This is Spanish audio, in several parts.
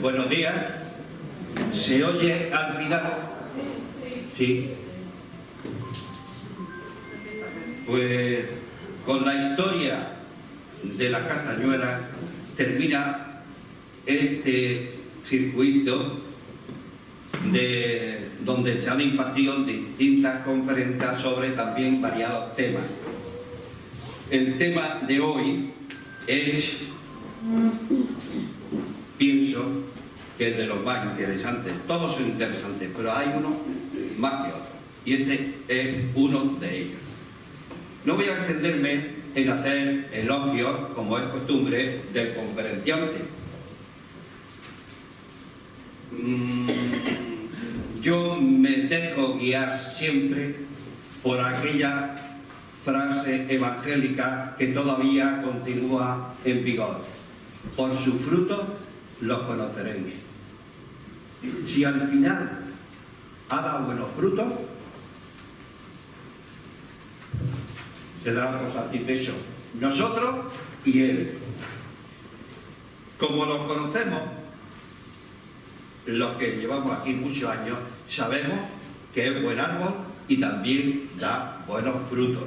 Buenos días. ¿Se oye al final? Sí. Pues con la historia de la Castañuela termina este circuito donde se han impartido distintas conferencias sobre también variados temas. El tema de hoy es, pienso, que es de los más interesantes. Todos son interesantes, pero hay uno más que otro. Y este es uno de ellos. No voy a extenderme en hacer elogios, como es costumbre, del conferenciante. Yo me dejo guiar siempre por aquella frase evangélica que todavía continúa en vigor. Por sus frutos los conoceréis. Si al final ha dado buenos frutos, se dará por satisfecho nosotros y él. Como los conocemos, los que llevamos aquí muchos años, sabemos que es buen árbol y también da buenos frutos.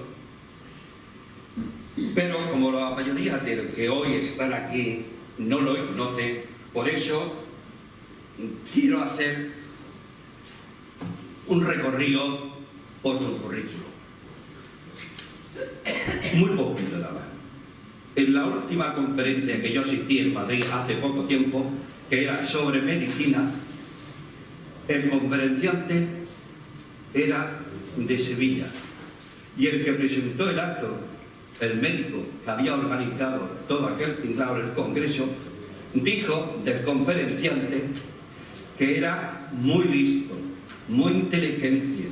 Pero como la mayoría de los que hoy están aquí no lo conocen, por eso quiero hacer un recorrido por su currículo. Muy poquito nada más. En la última conferencia que yo asistí en Madrid hace poco tiempo, que era sobre medicina, el conferenciante era de Sevilla y el que presentó el acto, el médico que había organizado todo aquel tinglado del congreso, dijo del conferenciante que era muy listo, muy inteligente,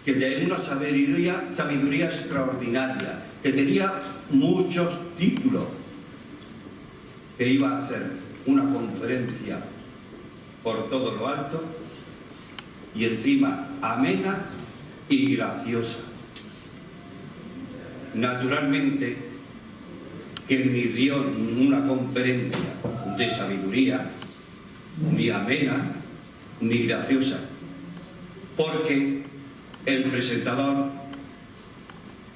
que tenía una sabiduría extraordinaria, que tenía muchos títulos, que iba a hacer una conferencia por todo lo alto y encima amena y graciosa. Naturalmente que ni dio una conferencia de sabiduría, ni amena, ni graciosa, porque el presentador,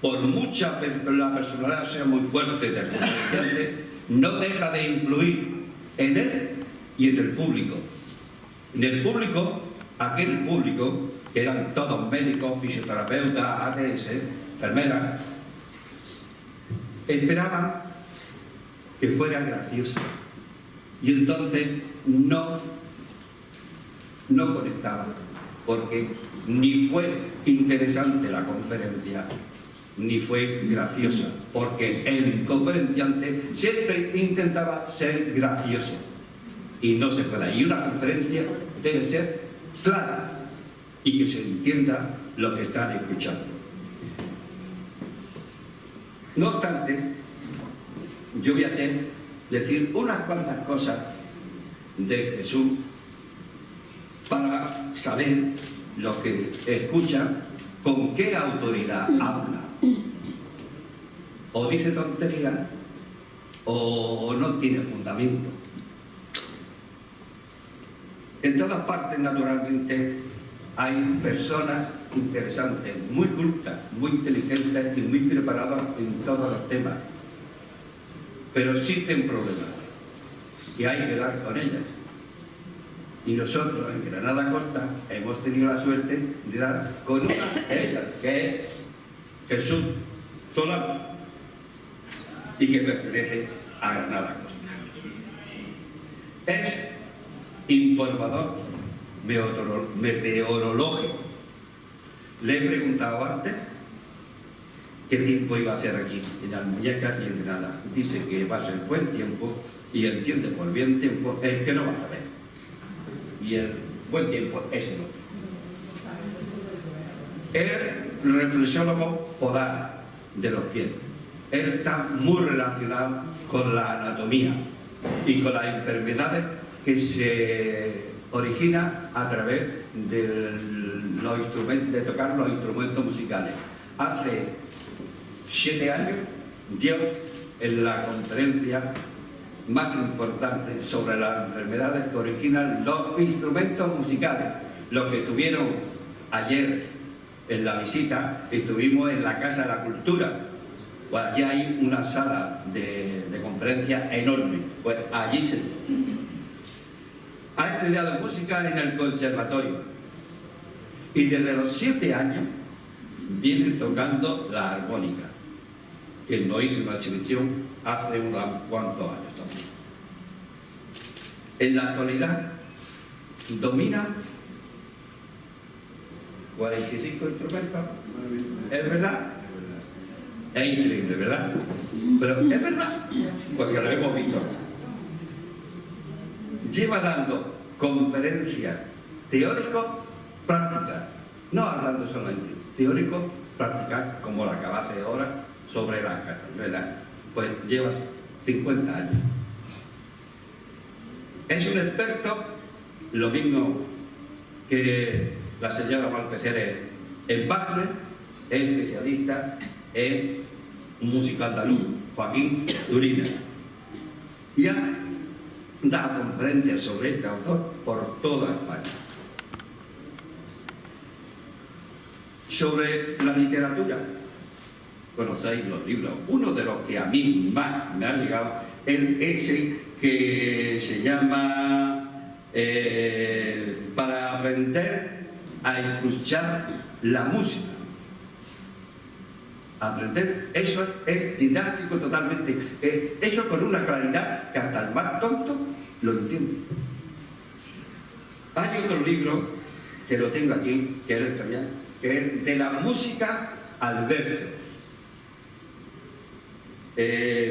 por mucha la personalidad sea muy fuerte del conferenciante, no deja de influir en él y en el público. En el público, aquel público, que eran todos médicos, fisioterapeutas, ATS, enfermeras, esperaban que fuera graciosa. Y entonces no conectaban, porque ni fue interesante la conferencia, ni fue graciosa, porque el conferenciante siempre intentaba ser gracioso y no se puede. Y una conferencia debe ser clara y que se entienda lo que están escuchando. No obstante, yo voy a decir unas cuantas cosas de Jesús para saber los que escuchan con qué autoridad habla. O dice tonterías o no tiene fundamento. En todas partes, naturalmente, hay personas interesantes, muy cultas, muy inteligentes y muy preparadas en todos los temas. Pero existen problemas y hay que dar con ellas. Y nosotros en Granada Costa hemos tenido la suerte de dar con una de ellas, que es Jesús Solano, y que pertenece a Granada Costa. Es informador meteorológico. Le he preguntado antes qué tiempo iba a hacer aquí en Almuñécar y en Granada. Dice que va a ser buen tiempo y entiende por bien tiempo el que no va a saber. Y el buen tiempo es el otro. El reflexólogo podal de los pies. Él está muy relacionado con la anatomía y con las enfermedades que se originan a través de los instrumentos, de tocar los instrumentos musicales. Hace 7 años dio en la conferencia más importante sobre las enfermedades que originan los instrumentos musicales. Los que estuvieron ayer en la visita, estuvimos en la Casa de la Cultura. Pues allí hay una sala de conferencias enorme. Pues allí se... Ha estudiado música en el conservatorio y desde los 7 años viene tocando la armónica, que nos hizo una exhibición hace unos cuantos años también. En la actualidad domina 45 instrumentos. ¿Es verdad? Es increíble, ¿verdad? Pero es verdad, porque lo hemos visto. Lleva dando conferencias teórico-prácticas, no hablando solamente, teórico-prácticas, como la que va a hacer ahora sobre las castañuelas, pues llevas 50 años. Es un experto, lo mismo que la señora Malpeseres en Wagner, es especialista en música andaluz, Joaquín Turina. Y ha dado conferencias sobre este autor por toda España. Sobre la literatura, conocéis los libros. Uno de los que a mí más me ha llegado es ese que se llama Para aprender a escuchar la música. Aprender, eso es didáctico totalmente, eso con una claridad que hasta el más tonto lo entiende. Hay otro libro que lo tengo aquí, que es de la música al verso.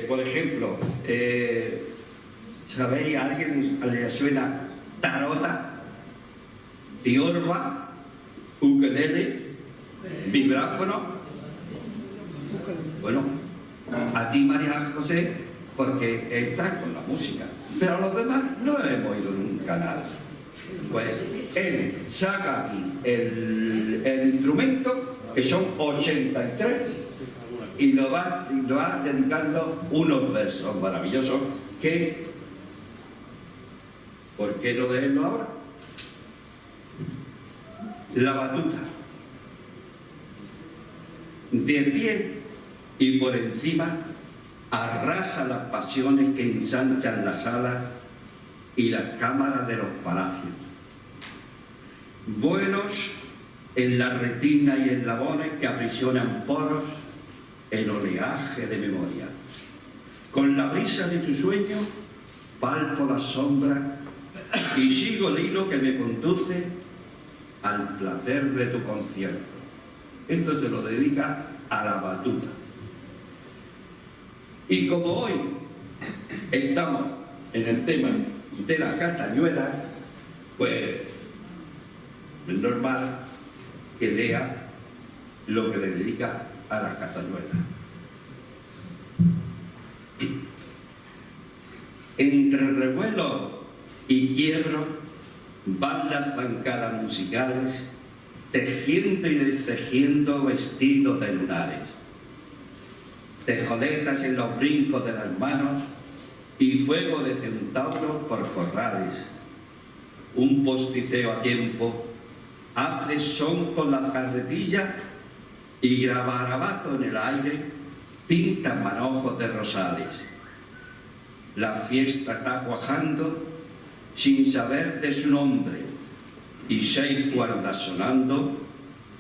Por ejemplo, ¿sabéis? ¿A alguien le suena tarota, tiorba, ukelele, vibráfono? Bueno, a ti, María José, porque estás con la música, pero a los demás no hemos ido nunca nada. Pues él saca aquí el instrumento, que son 83, y lo va dedicando unos versos maravillosos que... ¿Por qué no leerlo ahora? La batuta. De pie y por encima arrasa las pasiones que ensanchan las salas y las cámaras de los palacios. Vuelos en la retina y eslabones que aprisionan poros, el oleaje de memoria. Con la brisa de tu sueño palpo las sombras y sigo el hilo que me conduce al placer de tu concierto. Esto se lo dedica a la batuta. Y como hoy estamos en el tema de la castañuela, pues es normal que lea lo que le dedica a la castañuela. Entre revuelos y quiebros van las zancadas musicales, tejiendo y destejiendo vestidos de lunares, tejoletas en los brincos de las manos y fuego de centauros por corrales. Un postiteo a tiempo hace son con las carretillas y garabato en el aire pintan manojos de rosales. La fiesta está cuajando sin saber de su nombre y 6 cuerdas sonando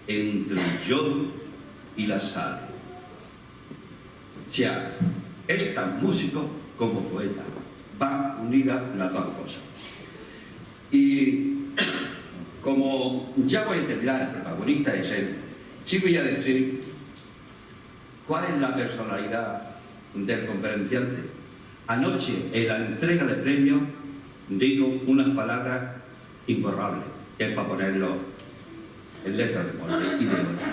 entre el yod y la sal. O sea, es tan músico como poeta, va unida las dos cosas. Y como ya voy a terminar, el protagonista es él, sí voy a decir cuál es la personalidad del conferenciante. Anoche, en la entrega de premios, digo unas palabras imborrables, que es para ponerlo en letras de molde y de nota.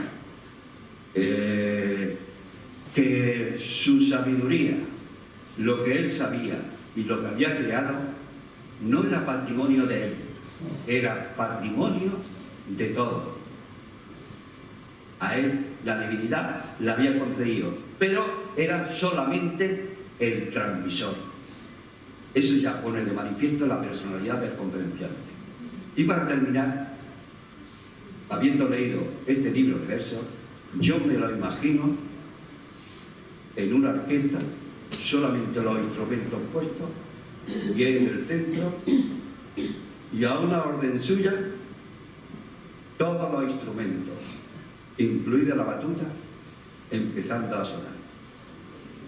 Que su sabiduría, lo que él sabía y lo que había creado, no era patrimonio de él, era patrimonio de todos. A él la divinidad la había concedido, pero era solamente el transmisor. Eso ya pone de manifiesto la personalidad del conferenciante. Y para terminar, habiendo leído este libro de versos, yo me lo imagino en una orquesta, solamente los instrumentos puestos, y en el centro, y a una orden suya, todos los instrumentos, incluida la batuta, empezando a sonar.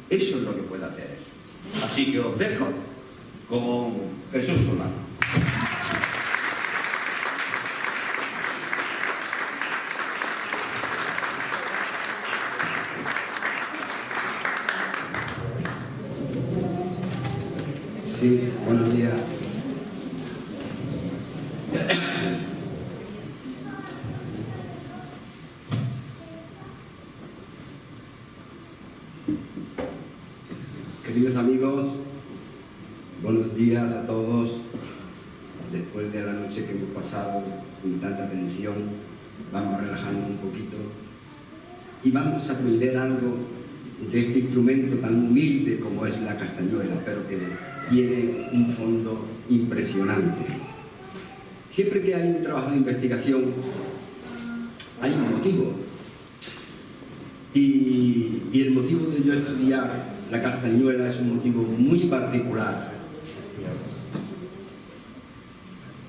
Eso es lo que puede hacer él. Así que os dejo con Jesús Solano. Sí, buenos días. Queridos amigos, buenos días a todos. Después de la noche que hemos pasado con tanta tensión, vamos relajando un poquito y vamos a aprender algo de este instrumento tan humilde como es la castañuela, pero que tiene un fondo impresionante. Siempre que hay un trabajo de investigación, hay un motivo. Y el motivo de yo estudiar la castañuela es un motivo muy particular.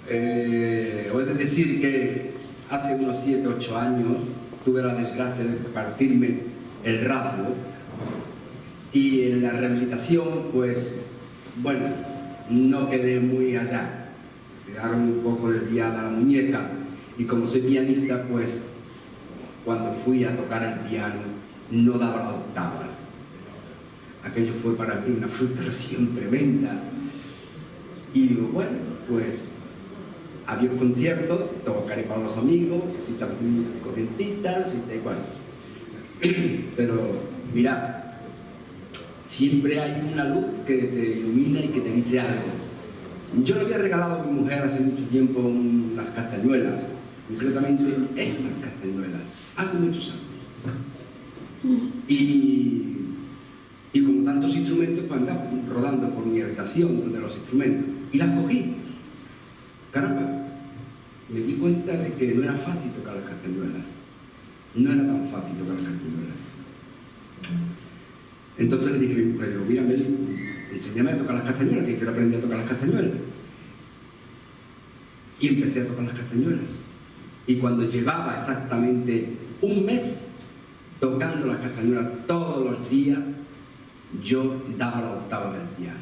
He de decir que hace unos 7 u 8 años tuve la desgracia de partirme el radio, y en la rehabilitación, pues, bueno, no quedé muy allá. Quedaron un poco desviada la muñeca, y como soy pianista, pues, cuando fui a tocar el piano, no daba la octava. Aquello fue para mí una frustración tremenda. Y digo, bueno, pues, había conciertos, tocaré para los amigos, cositas corrientitas, y igual. Pero, mira, siempre hay una luz que te ilumina y que te dice algo. Yo le había regalado a mi mujer hace mucho tiempo unas castañuelas, concretamente estas castañuelas, hace muchos años. Y como tantos instrumentos, pues andaba rodando por mi habitación de los instrumentos. Y las cogí. Caramba, me di cuenta de que no era fácil tocar las castañuelas. No era tan fácil tocar las castañuelas. Entonces le dije a mi mujer, digo, mira, Meli, enséñame a tocar las castañuelas, que quiero aprender a tocar las castañuelas. Y empecé a tocar las castañuelas. Y cuando llevaba exactamente un mes tocando las castañuelas todos los días, yo daba la octava del piano.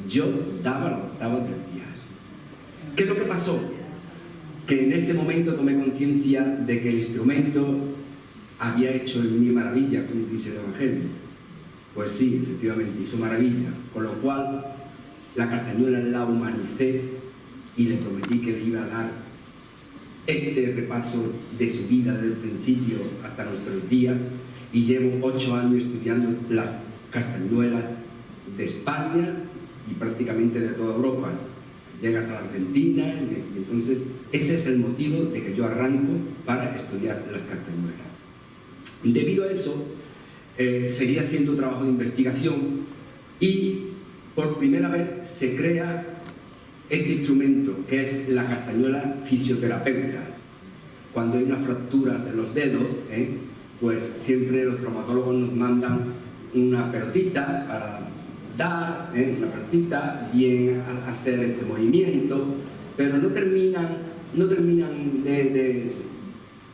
Yo daba la octava del piano. ¿Qué es lo que pasó? Que en ese momento tomé conciencia de que el instrumento había hecho en mí maravilla, como dice el Evangelio. Pues sí, efectivamente, hizo maravilla. Con lo cual, la castañuela la humanicé y le prometí que le iba a dar este repaso de su vida desde el principio hasta nuestros días, y llevo 8 años estudiando las castañuelas de España y prácticamente de toda Europa. Llega hasta la Argentina, y entonces ese es el motivo de que yo arranco para estudiar las castañuelas. Debido a eso, seguía haciendo trabajo de investigación, y por primera vez se crea este instrumento, que es la castañuela fisioterapeuta. Cuando hay unas fracturas en los dedos, pues siempre los traumatólogos nos mandan una pelotita para dar, una pelotita, bien hacer este movimiento, pero no terminan de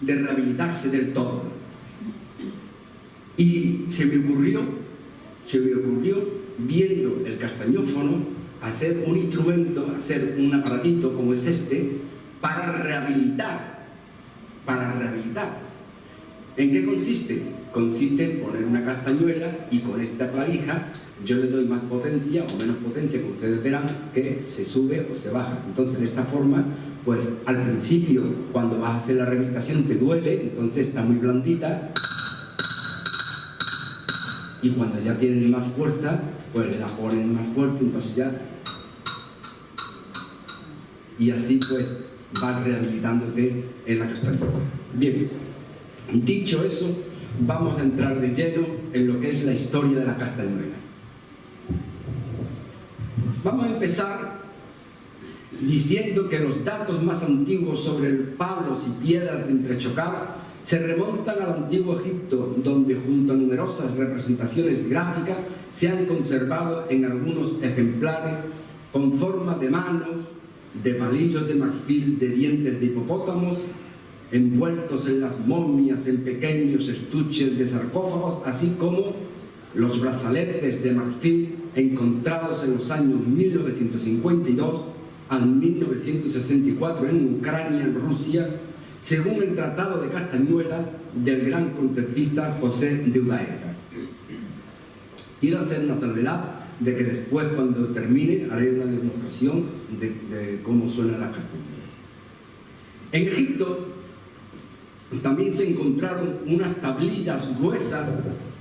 rehabilitarse del todo. Y se me ocurrió, viendo el castañófono, hacer un instrumento, hacer un aparatito como es este, para rehabilitar. ¿En qué consiste? Consiste en poner una castañuela, y con esta clavija yo le doy más potencia o menos potencia, como ustedes verán, que se sube o se baja. Entonces, de esta forma, pues al principio, cuando vas a hacer la rehabilitación, te duele, entonces está muy blandita. Y cuando ya tienen más fuerza, pues la ponen más fuerte, entonces ya... Y así pues vas rehabilitándote en la castañuela. Bien, dicho eso, vamos a entrar de lleno en lo que es la historia de la castañuela. Vamos a empezar diciendo que los datos más antiguos sobre palos y piedras de entrechocar se remontan al antiguo Egipto, donde junto a numerosas representaciones gráficas se han conservado en algunos ejemplares con forma de manos, de palillos de marfil, de dientes de hipopótamos, envueltos en las momias en pequeños estuches de sarcófagos, así como los brazaletes de marfil encontrados en los años 1952 al 1964 en Ucrania, en Rusia, según el Tratado de Castañuela del gran concertista José de Udaeta. Quiero hacer una salvedad de que después, cuando termine, haré una demostración de cómo suenan las castañuelas. En Egipto también se encontraron unas tablillas gruesas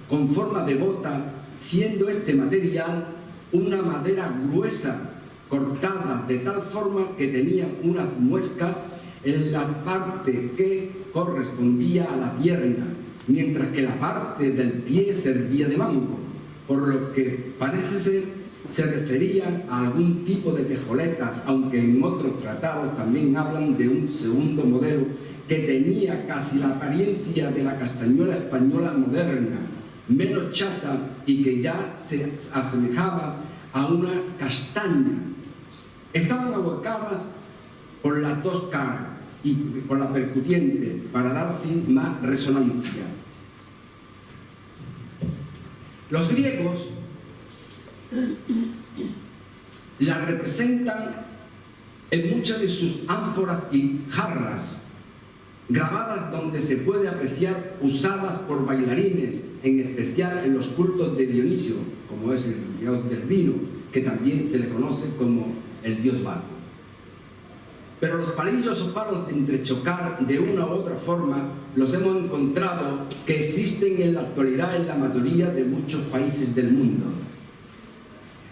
con forma de bota, siendo este material una madera gruesa cortada de tal forma que tenía unas muescas en la parte que correspondía a la pierna, mientras que la parte del pie servía de banco, por lo que parece ser se referían a algún tipo de tejoletas, aunque en otros tratados también hablan de un segundo modelo que tenía casi la apariencia de la castañuela española moderna, menos chata y que ya se asemejaba a una castaña. Estaban ahuecadas por las dos caras y por la percutiente para dar sin más resonancia. Los griegos las representan en muchas de sus ánforas y jarras, grabadas donde se puede apreciar usadas por bailarines, en especial en los cultos de Dionisio, como es el dios del vino, que también se le conoce como el dios Baco. Pero los palillos o palos de entrechocar de una u otra forma los hemos encontrado que existen en la actualidad en la mayoría de muchos países del mundo.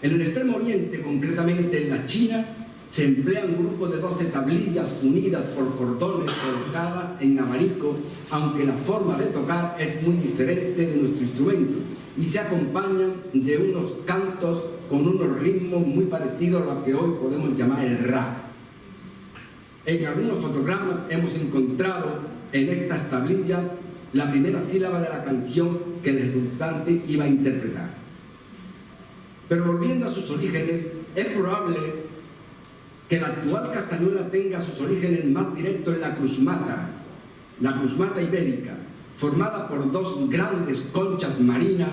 En el Extremo Oriente, concretamente en la China, se emplea un grupo de 12 tablillas unidas por cordones colocadas en abanico, aunque la forma de tocar es muy diferente de nuestro instrumento y se acompañan de unos cantos con unos ritmos muy parecidos a lo que hoy podemos llamar el rap. En algunos fotogramas hemos encontrado en estas tablillas la primera sílaba de la canción que el ejecutante iba a interpretar. Pero volviendo a sus orígenes, es probable que la actual castañuela tenga sus orígenes más directos en la cruzmata ibérica, formada por dos grandes conchas marinas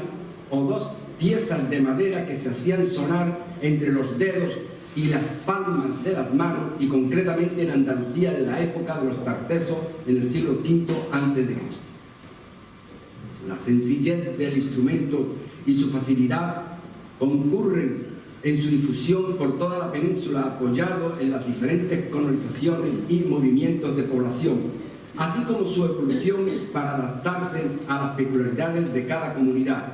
o dos piezas de madera que se hacían sonar entre los dedos y las palmas de las manos, y concretamente en Andalucía en la época de los tartesos en el siglo V a.C. La sencillez del instrumento y su facilidad concurren en su difusión por toda la península, apoyado en las diferentes colonizaciones y movimientos de población, así como su evolución para adaptarse a las peculiaridades de cada comunidad,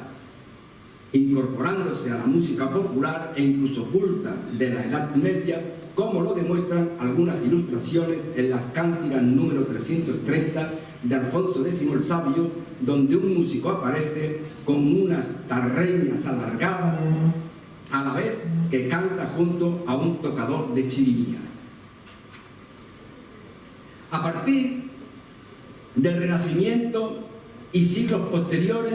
incorporándose a la música popular e incluso culta de la Edad Media, como lo demuestran algunas ilustraciones en las cántigas número 330 de Alfonso X el Sabio, donde un músico aparece con unas tarreñas alargadas a la vez que canta junto a un tocador de chirimías. A partir del Renacimiento y siglos posteriores,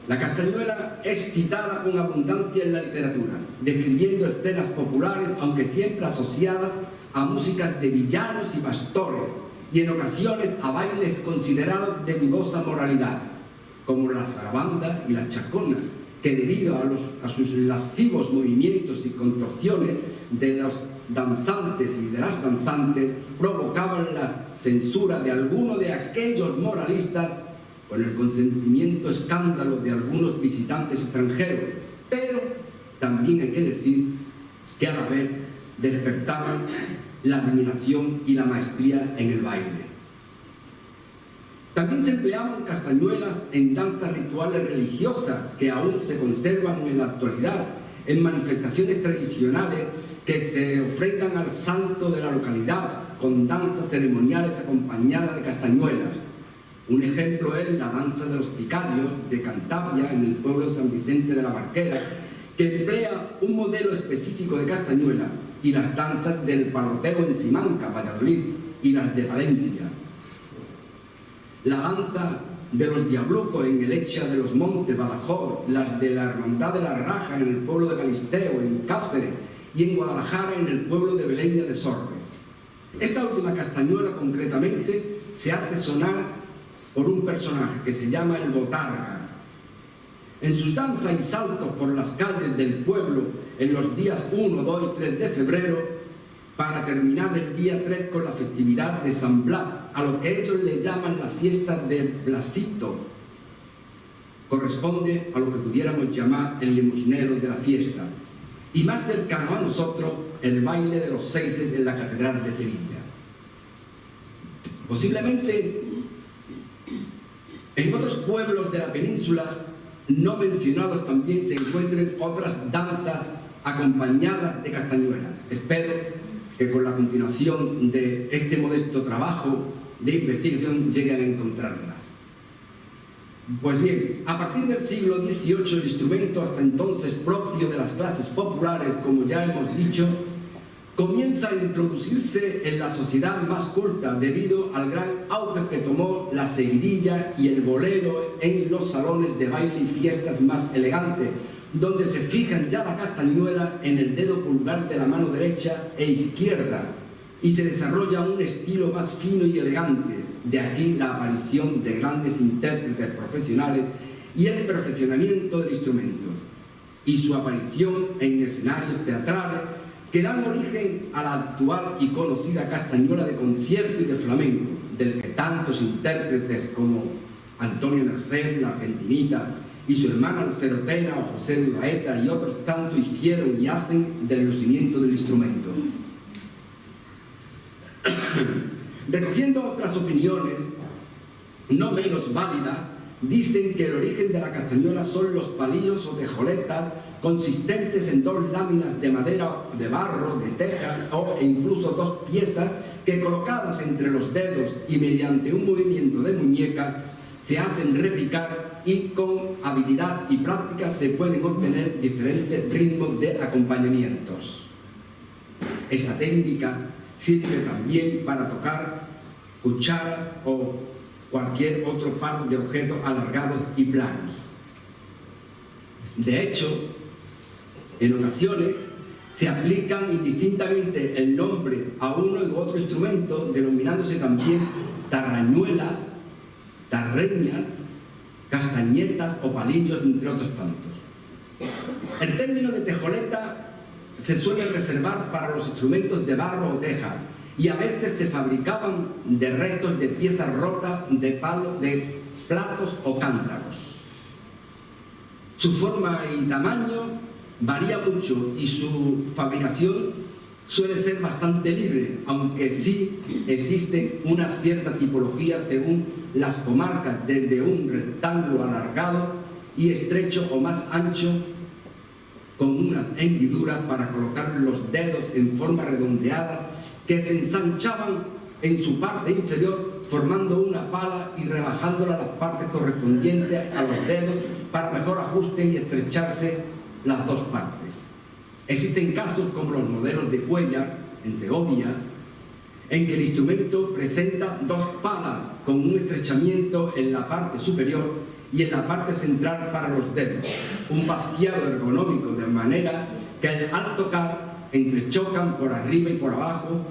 la castañuela es citada con abundancia en la literatura, describiendo escenas populares, aunque siempre asociadas a músicas de villanos y pastores, y en ocasiones a bailes considerados de dudosa moralidad, como la zarabanda y la chacona, que debido a sus lascivos movimientos y contorsiones de los danzantes y de las danzantes, provocaban la censura de alguno de aquellos moralistas con el consentimiento escándalo de algunos visitantes extranjeros, pero también hay que decir que a la vez despertaban la admiración y la maestría en el baile. También se empleaban castañuelas en danzas rituales religiosas que aún se conservan en la actualidad, en manifestaciones tradicionales que se ofrendan al santo de la localidad con danzas ceremoniales acompañadas de castañuelas. Un ejemplo es la danza de los picarios de Cantabria, en el pueblo de San Vicente de la Barquera, que emplea un modelo específico de Castañuela y las danzas del paloteo en Simanca, Valladolid, y las de Valencia. La danza de los diablucos en Eleccha de los Montes, Badajoz, las de la Hermandad de la Raja en el pueblo de Galisteo, en Cáceres, y en Guadalajara en el pueblo de Beleña de Sorres. Esta última Castañuela concretamente se hace sonar por un personaje que se llama el Botarga. En sus danzas y saltos por las calles del pueblo en los días 1, 2 y 3 de febrero, para terminar el día 3 con la festividad de San Blas, a lo que ellos le llaman la fiesta de Blasito. Corresponde a lo que pudiéramos llamar el limosnero de la fiesta. Y más cercano a nosotros, el baile de los seises en la Catedral de Sevilla. Posiblemente en otros pueblos de la península no mencionados también se encuentren otras danzas acompañadas de castañuelas. Espero que con la continuación de este modesto trabajo de investigación lleguen a encontrarlas. Pues bien, a partir del siglo XVIII el instrumento hasta entonces propio de las clases populares, como ya hemos dicho, comienza a introducirse en la sociedad más culta debido al gran auge que tomó la seguidilla y el bolero en los salones de baile y fiestas más elegantes, donde se fijan ya la castañuela en el dedo pulgar de la mano derecha e izquierda y se desarrolla un estilo más fino y elegante. De aquí la aparición de grandes intérpretes profesionales y el perfeccionamiento del instrumento y su aparición en escenarios teatrales que dan origen a la actual y conocida castañuela de concierto y de flamenco, del que tantos intérpretes como Antonio Merced, la argentinita, y su hermana Lucero Tena o José Urraeta y otros tantos hicieron y hacen del lucimiento del instrumento. Recogiendo otras opiniones, no menos válidas, dicen que el origen de la castañuela son los palillos o tejoletas consistentes en 2 láminas de madera, de barro, de teja e incluso 2 piezas que colocadas entre los dedos y mediante un movimiento de muñeca se hacen repicar y con habilidad y práctica se pueden obtener diferentes ritmos de acompañamientos. Esta técnica sirve también para tocar cucharas o cualquier otro par de objetos alargados y planos. De hecho, en ocasiones se aplican indistintamente el nombre a uno y otro instrumento, denominándose también tarrañuelas, tarreñas, castañetas o palillos, entre otros tantos. El término de tejoleta se suele reservar para los instrumentos de barro o teja y a veces se fabricaban de restos de piezas rotas de palos de platos o cántaros. Su forma y tamaño varía mucho y su fabricación suele ser bastante libre, aunque sí existe una cierta tipología según las comarcas, desde un rectángulo alargado y estrecho o más ancho, con unas hendiduras para colocar los dedos en forma redondeada que se ensanchaban en su parte inferior formando una pala y rebajándola a las partes correspondientes a los dedos para mejor ajuste y estrecharse las 2 partes. Existen casos como los modelos de Cuellar, en Segovia, en que el instrumento presenta 2 palas con un estrechamiento en la parte superior y en la parte central para los dedos, un vaciado ergonómico de manera que al tocar entrechocan por arriba y por abajo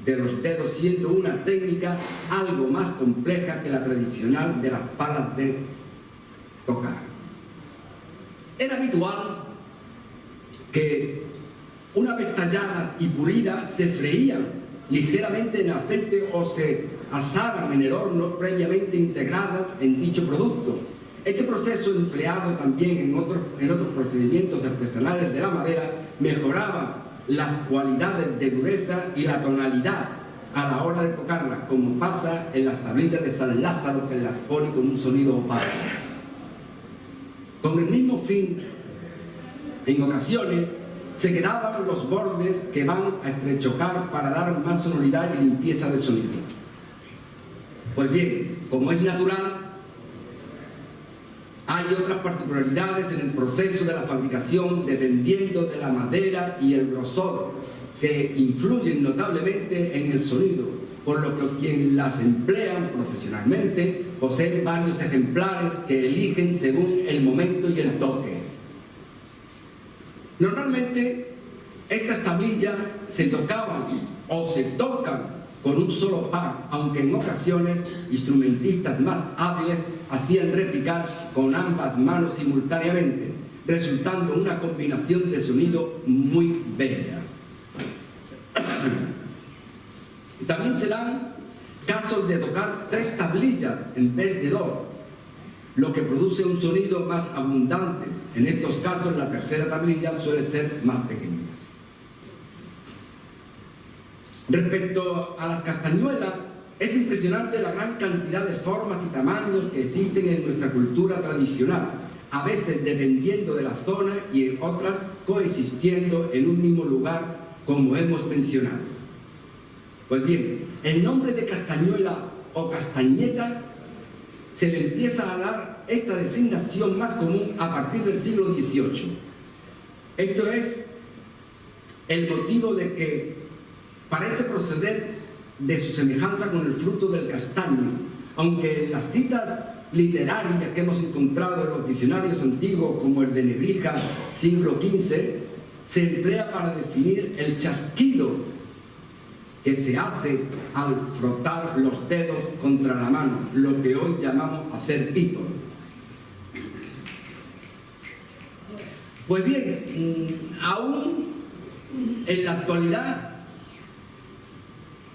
de los dedos, siendo una técnica algo más compleja que la tradicional de las palas de tocar. Era habitual que una vez talladas y pulidas se freían ligeramente en aceite o se asaran en el horno previamente integradas en dicho producto. Este proceso, empleado también en otros procedimientos artesanales de la madera, mejoraba las cualidades de dureza y la tonalidad a la hora de tocarlas, como pasa en las tablillas de San Lázaro, que las pone con un sonido opaco. Con el mismo fin, en ocasiones se quedaban los bordes que van a estrechocar para dar más sonoridad y limpieza de sonido. Pues bien, como es natural, Hay otras particularidades en el proceso de la fabricación dependiendo de la madera y el grosor que influyen notablemente en el sonido, por lo que quienes las emplean profesionalmente poseen varios ejemplares que eligen según el momento y el toque. Normalmente estas tablillas se tocaban o se tocan con un solo par, aunque en ocasiones instrumentistas más hábiles hacían repicar con ambas manos simultáneamente, resultando una combinación de sonido muy bella. También se dan casos de tocar 3 tablillas en vez de 2, lo que produce un sonido más abundante. En estos casos la tercera tablilla suele ser más pequeña. Respecto a las castañuelas, es impresionante la gran cantidad de formas y tamaños que existen en nuestra cultura tradicional, a veces dependiendo de la zona y en otras coexistiendo en un mismo lugar, como hemos mencionado. Pues bien, el nombre de castañuela o castañeta se le empieza a dar esta designación más común a partir del siglo XVIII. Esto es el motivo de que parece proceder de su semejanza con el fruto del castaño, aunque en las citas literarias que hemos encontrado en los diccionarios antiguos, como el de Nebrija, siglo XV, se emplea para definir el chasquido que se hace al frotar los dedos contra la mano, lo que hoy llamamos hacer pito. Pues bien, aún en la actualidad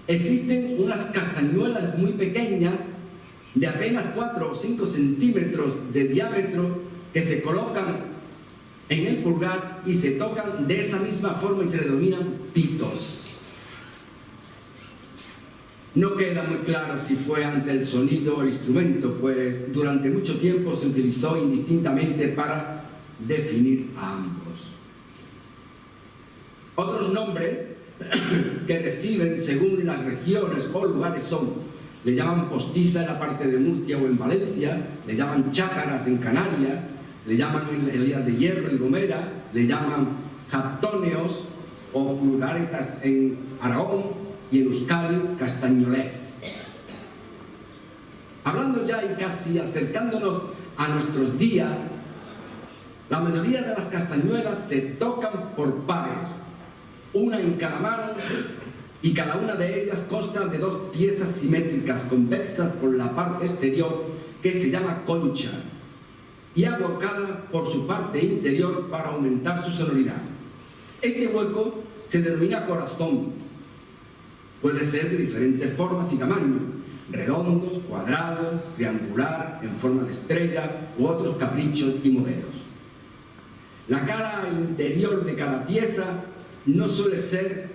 existen unas castañuelas muy pequeñas de apenas 4 o 5 centímetros de diámetro que se colocan en el pulgar y se tocan de esa misma forma y se denominan pitos. No queda muy claro si fue ante el sonido o el instrumento, pues durante mucho tiempo se utilizó indistintamente para definir a ambos. Otros nombres que reciben según las regiones o lugares son: le llaman postiza en la parte de Murcia o en Valencia, le llaman chácaras en Canarias, le llaman Elías de Hierro y Gomera, le llaman japtóneos o pulgaretas en Aragón y en Euskadi castañolés. Hablando ya y casi acercándonos a nuestros días, la mayoría de las castañuelas se tocan por pares, una en cada mano, y cada una de ellas consta de 2 piezas simétricas convexas por la parte exterior, que se llama concha, y ahuecada por su parte interior para aumentar su sonoridad. Este hueco se denomina corazón. Puede ser de diferentes formas y tamaños: redondos, cuadrados, triangular, en forma de estrella u otros caprichos y modelos. La cara interior de cada pieza no suele ser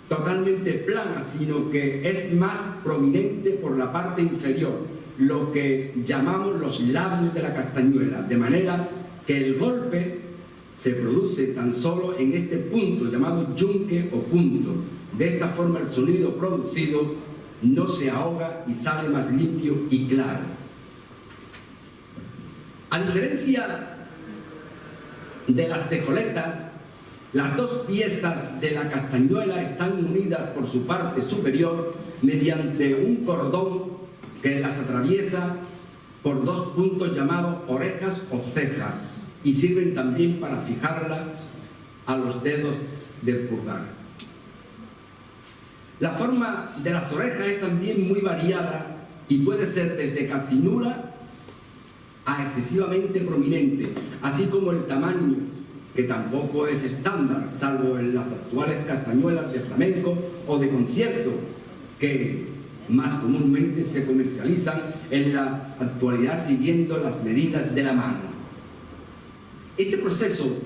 totalmente plana, sino que es más prominente por la parte inferior, lo que llamamos los labios de la castañuela, de manera que el golpe se produce tan solo en este punto llamado yunque o punto. De esta forma el sonido producido no se ahoga y sale más limpio y claro. A diferencia de las tejoletas, las 2 piezas de la castañuela están unidas por su parte superior mediante un cordón que las atraviesa por 2 puntos llamados orejas o cejas, y sirven también para fijarla a los dedos del pulgar. La forma de las orejas es también muy variada y puede ser desde casi nula a excesivamente prominente, así como el tamaño, que tampoco es estándar, salvo en las actuales castañuelas de flamenco o de concierto, que más comúnmente se comercializan en la actualidad siguiendo las medidas de la mano. Este proceso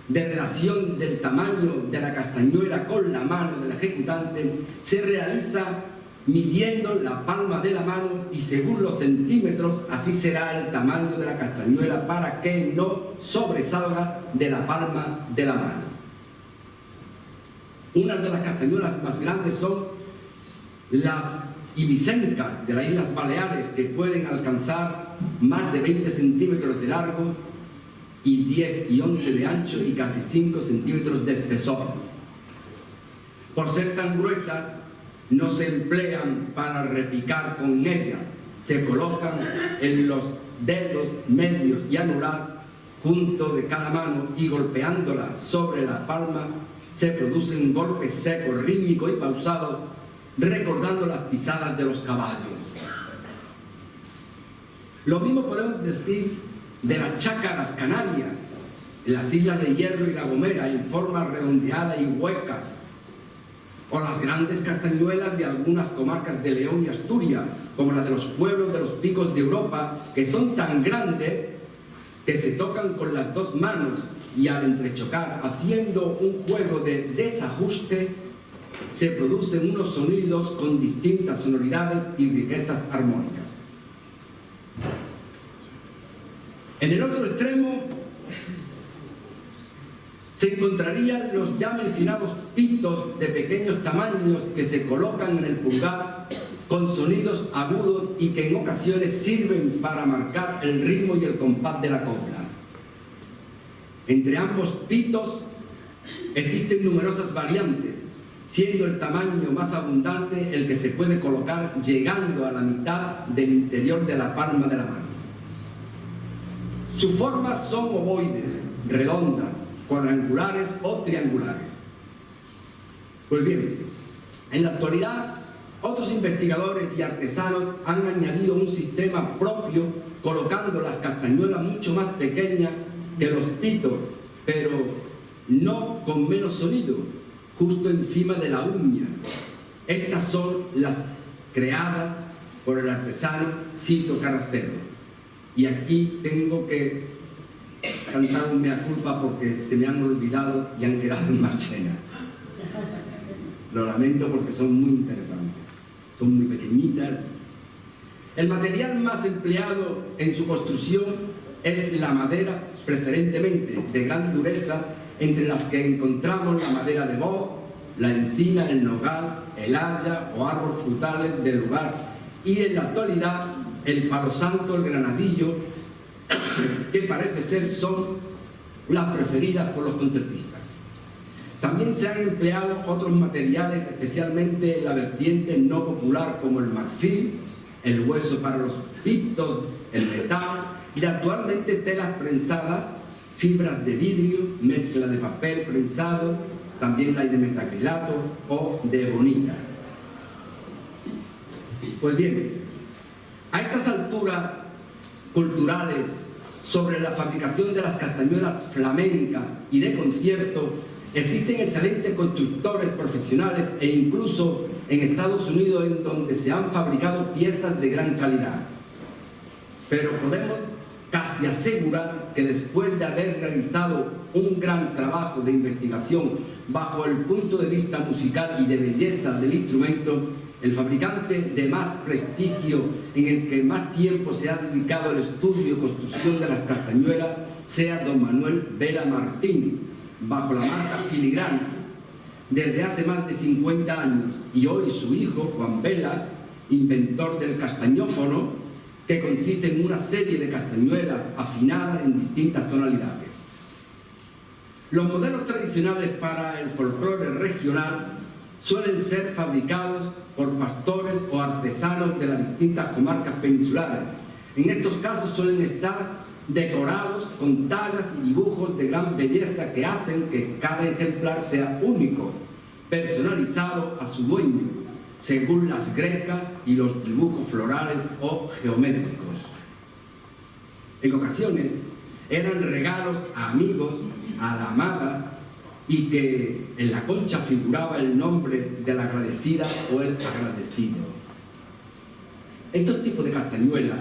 de relación del tamaño de la castañuela con la mano del ejecutante se realiza midiendo la palma de la mano, y según los centímetros así será el tamaño de la castañuela para que no sobresalga de la palma de la mano. Unas de las castañuelas más grandes son las y vicencas de las Islas Baleares, que pueden alcanzar más de 20 centímetros de largo y 10 y 11 de ancho y casi 5 centímetros de espesor. Por ser tan gruesas, no se emplean para repicar con ella, se colocan en los dedos medios y anular junto de cada mano y golpeándolas sobre la palma se producen golpes secos, rítmicos y pausados, recordando las pisadas de los caballos. Lo mismo podemos decir de las chácaras canarias, en las islas de Hierro y La Gomera, en forma redondeada y huecas, o las grandes castañuelas de algunas comarcas de León y Asturias, como la de los pueblos de los picos de Europa, que son tan grandes que se tocan con las dos manos y al entrechocar, haciendo un juego de desajuste, se producen unos sonidos con distintas sonoridades y riquezas armónicas. En el otro extremo se encontrarían los ya mencionados pitos de pequeños tamaños que se colocan en el pulgar con sonidos agudos y que en ocasiones sirven para marcar el ritmo y el compás de la copla. Entre ambos pitos existen numerosas variantes, siendo el tamaño más abundante el que se puede colocar llegando a la mitad del interior de la palma de la mano. Sus formas son ovoides, redondas, cuadrangulares o triangulares. Pues bien, en la actualidad otros investigadores y artesanos han añadido un sistema propio colocando las castañuelas mucho más pequeñas que los pitos, pero no con menos sonido, justo encima de la uña. Estas son las creadas por el artesano Cito Carracedo. Y aquí tengo que cantar un mea culpa porque se me han olvidado y han quedado en marchena. Lo lamento porque son muy interesantes, son muy pequeñitas. El material más empleado en su construcción es la madera, preferentemente de gran dureza, entre las que encontramos la madera de boj, la encina, el nogal, el haya o árboles frutales del lugar, y en la actualidad el palo santo, el granadillo, que parece ser son las preferidas por los concertistas. También se han empleado otros materiales, especialmente en la vertiente no popular, como el marfil, el hueso para los pitos, el metal, y actualmente telas prensadas, fibras de vidrio, mezcla de papel prensado, también la hay de metacrilato o de bonita. Pues bien, a estas alturas culturales sobre la fabricación de las castañuelas flamencas y de concierto existen excelentes constructores profesionales e incluso en Estados Unidos en donde se han fabricado piezas de gran calidad. Pero podemos casi asegurar que después de haber realizado un gran trabajo de investigación bajo el punto de vista musical y de belleza del instrumento, el fabricante de más prestigio, en el que más tiempo se ha dedicado al estudio y construcción de las castañuelas, sea don Manuel Vela Martín, bajo la marca Filigrana, desde hace más de 50 años, y hoy su hijo, Juan Vela, inventor del castañófono, que consiste en una serie de castañuelas afinadas en distintas tonalidades. Los modelos tradicionales para el folclore regional suelen ser fabricados por pastores o artesanos de las distintas comarcas peninsulares. En estos casos suelen estar decorados con tallas y dibujos de gran belleza que hacen que cada ejemplar sea único, personalizado a su dueño, según las grecas y los dibujos florales o geométricos. En ocasiones eran regalos a amigos, a la amada, y que en la concha figuraba el nombre de la agradecida o el agradecido. Estos tipos de castañuelas,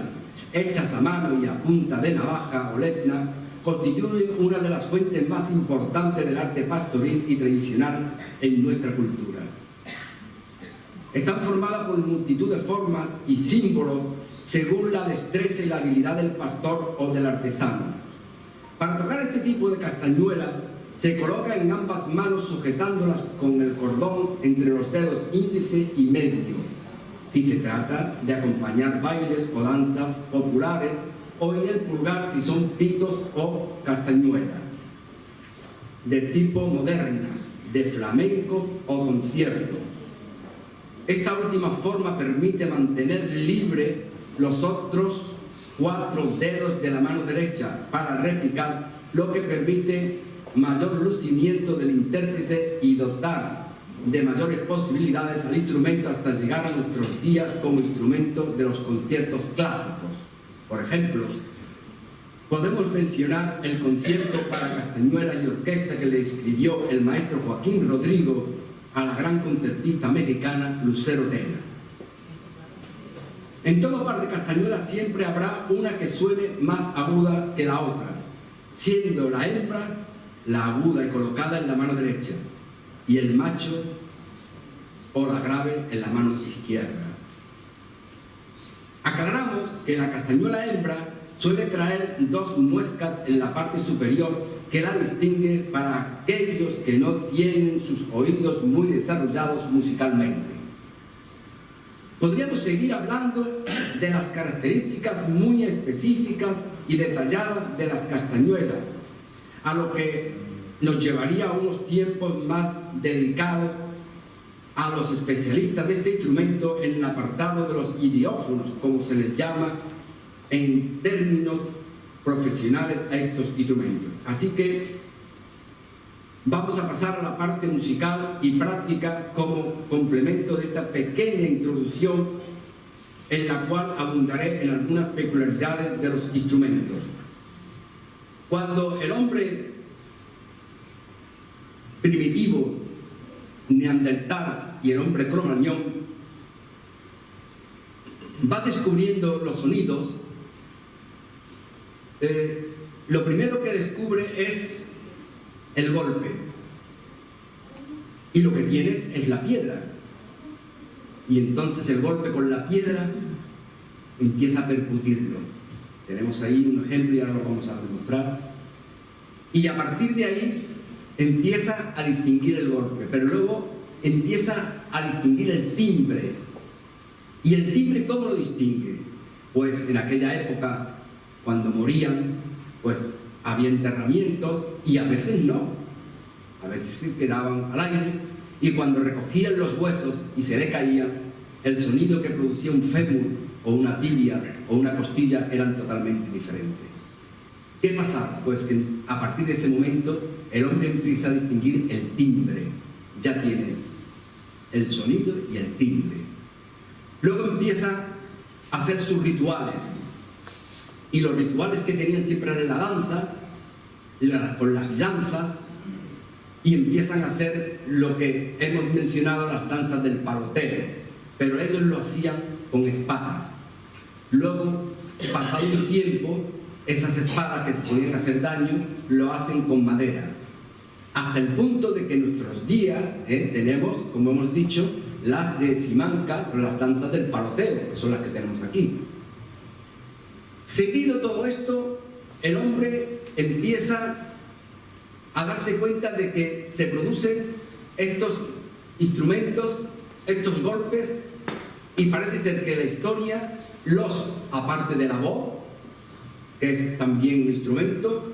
hechas a mano y a punta de navaja o lezna, constituyen una de las fuentes más importantes del arte pastoril y tradicional en nuestra cultura. Están formadas por multitud de formas y símbolos según la destreza y la habilidad del pastor o del artesano. Para tocar este tipo de castañuela se coloca en ambas manos sujetándolas con el cordón entre los dedos índice y medio, si se trata de acompañar bailes o danzas populares, o en el pulgar si son pitos o castañuelas, de tipo modernas, de flamenco o concierto. Esta última forma permite mantener libre los otros 4 dedos de la mano derecha para repicar, lo que permite mayor lucimiento del intérprete y dotar de mayores posibilidades al instrumento hasta llegar a nuestros días como instrumento de los conciertos clásicos. Por ejemplo, podemos mencionar el concierto para castañuelas y orquesta que le escribió el maestro Joaquín Rodrigo a la gran concertista mexicana Lucero Tena. En todo par de castañuelas siempre habrá una que suene más aguda que la otra, siendo la hembra la aguda y colocada en la mano derecha y el macho o la grave en la mano izquierda. Aclaramos que la castañuela hembra suele traer 2 muescas en la parte superior que la distingue para aquellos que no tienen sus oídos muy desarrollados musicalmente. Podríamos seguir hablando de las características muy específicas y detalladas de las castañuelas, a lo que nos llevaría a unos tiempos más dedicados a los especialistas de este instrumento en el apartado de los idiófonos, como se les llama en términos profesionales a estos instrumentos. Así que vamos a pasar a la parte musical y práctica como complemento de esta pequeña introducción en la cual abundaré en algunas peculiaridades de los instrumentos. Cuando el hombre primitivo, neandertal y el hombre cromañón va descubriendo los sonidos, lo primero que descubre es el golpe, y lo que tienes es la piedra, y entonces el golpe con la piedra empieza a percutirlo. Tenemos ahí un ejemplo y ahora lo vamos a demostrar, y a partir de ahí empieza a distinguir el golpe, pero luego empieza a distinguir el timbre. ¿Y el timbre cómo lo distingue? Pues en aquella época, cuando morían, pues había enterramientos y a veces no, a veces se quedaban al aire, y cuando recogían los huesos y se le caían, el sonido que producía un fémur o una tibia o una costilla eran totalmente diferentes. ¿Qué pasa? Pues que a partir de ese momento el hombre empieza a distinguir el timbre, ya tiene el sonido y el timbre. Luego empieza a hacer sus rituales, y los rituales que tenían siempre eran la danza, con las lanzas, y empiezan a hacer lo que hemos mencionado, las danzas del paloteo, pero ellos lo hacían con espadas. Luego, pasado un tiempo, esas espadas que se podían hacer daño, lo hacen con madera, hasta el punto de que en nuestros días tenemos, como hemos dicho, las de Simanca, o las danzas del paloteo, que son las que tenemos aquí. Seguido todo esto, el hombre empieza a darse cuenta de que se producen estos instrumentos, estos golpes, y parece ser que la historia, aparte de la voz, que es también un instrumento,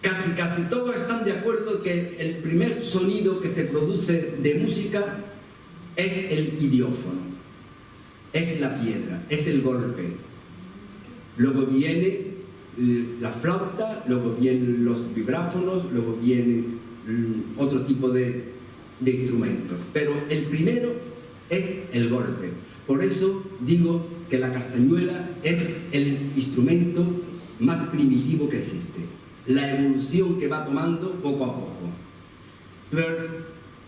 casi todos están de acuerdo que el primer sonido que se produce de música es el idiófono, es la piedra, es el golpe. Luego viene la flauta, luego vienen los vibráfonos, luego viene otro tipo de instrumentos. Pero el primero es el golpe. Por eso digo que la castañuela es el instrumento más primitivo que existe. La evolución que va tomando poco a poco. Pues,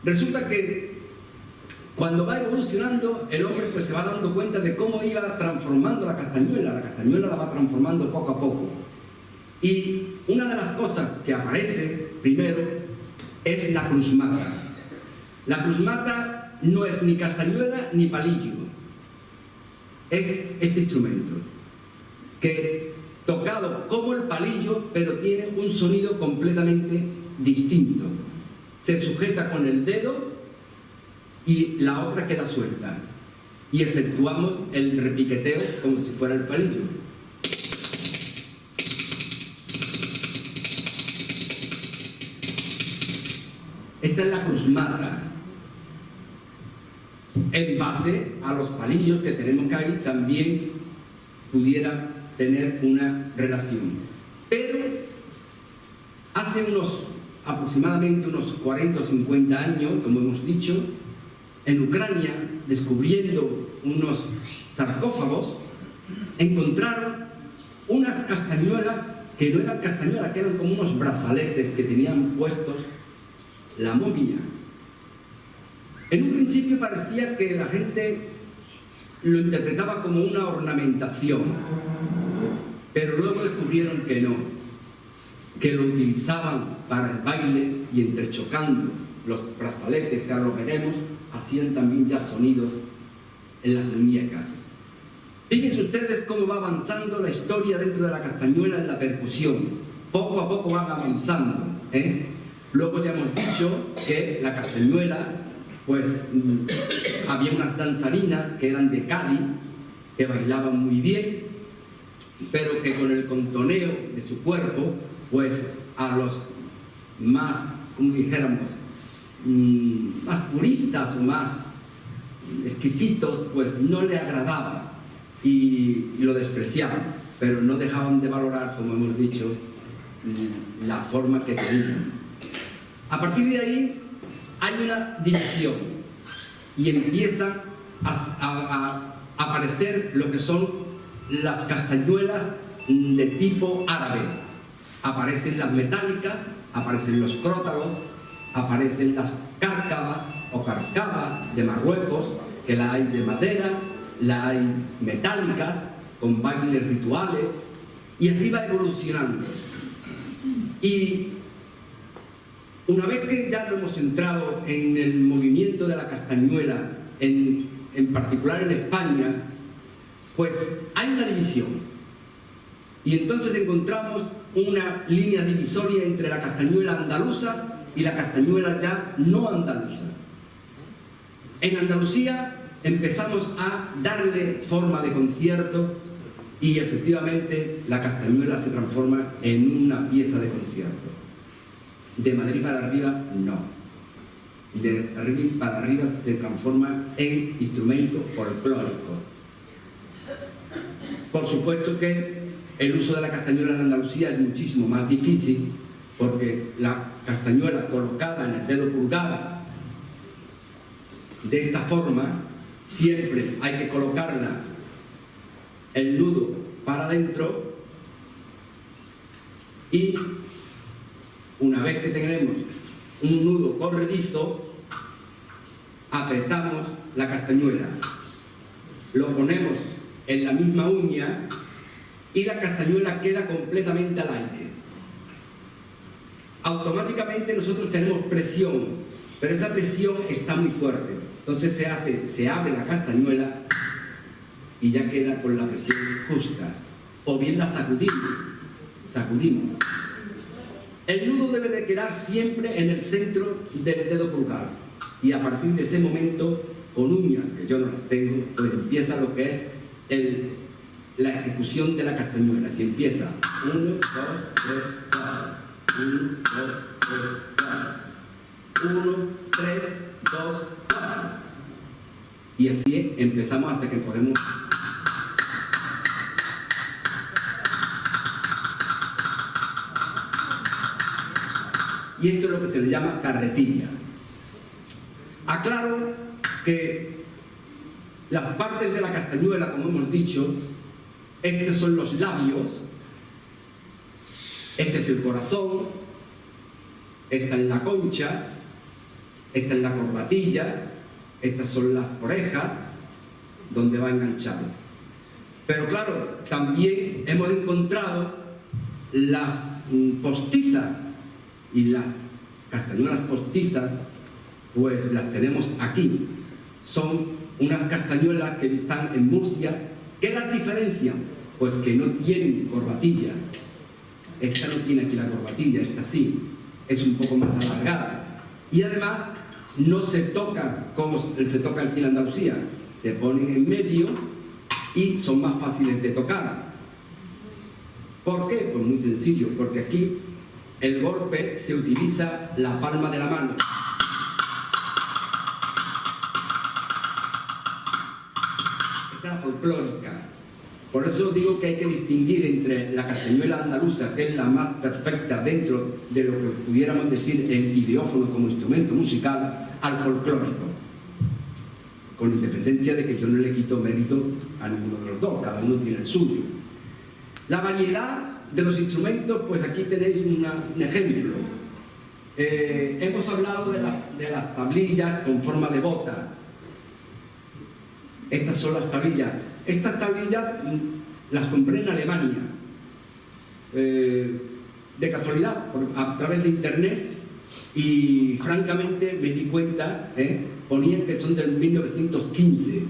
resulta que cuando va evolucionando, el hombre pues se va dando cuenta de cómo iba transformando la castañuela. La castañuela la va transformando poco a poco. Y una de las cosas que aparece primero es la cruzmata. La cruzmata no es ni castañuela ni palillo. Es este instrumento, que tocado como el palillo, pero tiene un sonido completamente distinto. Se sujeta con el dedo y la otra queda suelta. Y efectuamos el repiqueteo como si fuera el palillo. Esta es la cruzmata, en base a los palillos que tenemos que ahí también pudiera tener una relación. Pero hace aproximadamente unos 40 o 50 años, como hemos dicho, en Ucrania, descubriendo unos sarcófagos, encontraron unas castañuelas que no eran castañuelas, que eran como unos brazaletes que tenían puestos la momia. En un principio parecía que la gente lo interpretaba como una ornamentación, pero luego descubrieron que no, que lo utilizaban para el baile y entrechocando los brazaletes, que ahora lo veremos, hacían también ya sonidos en las muñecas. Fíjense ustedes cómo va avanzando la historia dentro de la castañuela en la percusión. Poco a poco van avanzando, ¿eh? Luego ya hemos dicho que la castañuela, pues había unas danzarinas que eran de Cádiz, que bailaban muy bien, pero que con el contoneo de su cuerpo, pues a los más, como dijéramos, más puristas o más exquisitos, pues no le agradaba y lo despreciaban, pero no dejaban de valorar, como hemos dicho, la forma que tenían. A partir de ahí hay una división y empiezan a aparecer lo que son las castañuelas de tipo árabe. Aparecen las metálicas, aparecen los crótalos, aparecen las cárcavas o carcabas de Marruecos, que la hay de madera, la hay metálicas, con bailes rituales, y así va evolucionando. Y una vez que ya lo hemos entrado en el movimiento de la castañuela, en particular en España, pues hay una división. Y entonces encontramos una línea divisoria entre la castañuela andaluza y la castañuela ya no andaluza. En Andalucía empezamos a darle forma de concierto y efectivamente la castañuela se transforma en una pieza de concierto. De Madrid para arriba, no. De Madrid para arriba se transforma en instrumento folclórico. Por supuesto que el uso de la castañuela en Andalucía es muchísimo más difícil, porque la castañuela colocada en el dedo pulgar de esta forma, siempre hay que colocarla el nudo para adentro, y una vez que tenemos un nudo corredizo, apretamos la castañuela, lo ponemos en la misma uña y la castañuela queda completamente al aire. Automáticamente nosotros tenemos presión, pero esa presión está muy fuerte. Entonces se abre la castañuela y ya queda con la presión justa. O bien la sacudimos. El nudo debe de quedar siempre en el centro del dedo pulgar. Y a partir de ese momento, con uñas, que yo no las tengo, pues empieza lo que es la ejecución de la castañuela. Si empieza 1, 2, 3, 4, 1, 2, 3, 4, 1, 3, 2, 4. Y así empezamos hasta que podemos. Y esto es lo que se le llama carretilla. Aclaro que las partes de la castañuela, como hemos dicho, estos son los labios, este es el corazón, esta es la concha, esta es la corbatilla, estas son las orejas, donde va enganchado. Pero claro, también hemos encontrado las postizas, y las castañuelas postizas, pues las tenemos aquí. Son unas castañuelas que están en Murcia. ¿Qué las diferencia? Pues que no tienen corbatilla. Esta no tiene aquí la corbatilla, esta sí, es un poco más alargada. Y además no se tocan como se toca aquí en Andalucía, se ponen en medio y son más fáciles de tocar. ¿Por qué? Pues muy sencillo, porque aquí el golpe se utiliza la palma de la mano. Esta es la folclórica. Por eso digo que hay que distinguir entre la castañuela andaluza, que es la más perfecta dentro de lo que pudiéramos decir el ideófono como instrumento musical, al folclórico. Con independencia de que yo no le quito mérito a ninguno de los dos, cada uno tiene el suyo. La variedad de los instrumentos, pues aquí tenéis un ejemplo. Hemos hablado de las tablillas con forma de bota. Estas son las tablillas. Estas tablillas las compré en Alemania, de casualidad, a través de internet, y francamente me di cuenta, ponían que son del 1915,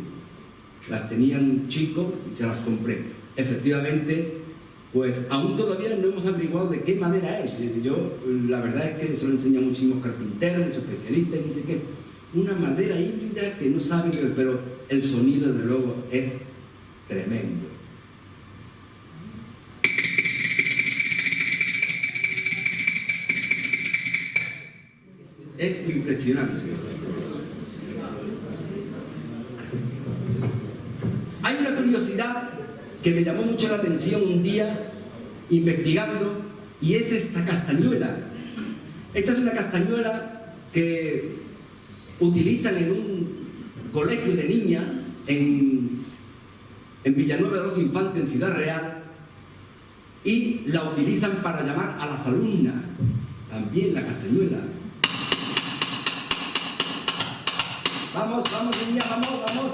las tenían chicos y se las compré. Efectivamente, pues aún todavía no hemos averiguado de qué madera es. Yo, la verdad es que se lo enseñan muchísimos carpinteros, muchos especialistas, y dicen que es una madera híbrida que no saben, pero el sonido, desde luego, es tremendo. Es impresionante. Hay una curiosidad que me llamó mucho la atención un día investigando, y es esta castañuela. Esta es una castañuela que utilizan en un colegio de niñas en Villanueva de los Infantes, en Ciudad Real, y la utilizan para llamar a las alumnas. También la castañuela. Vamos, vamos, niña, vamos, vamos.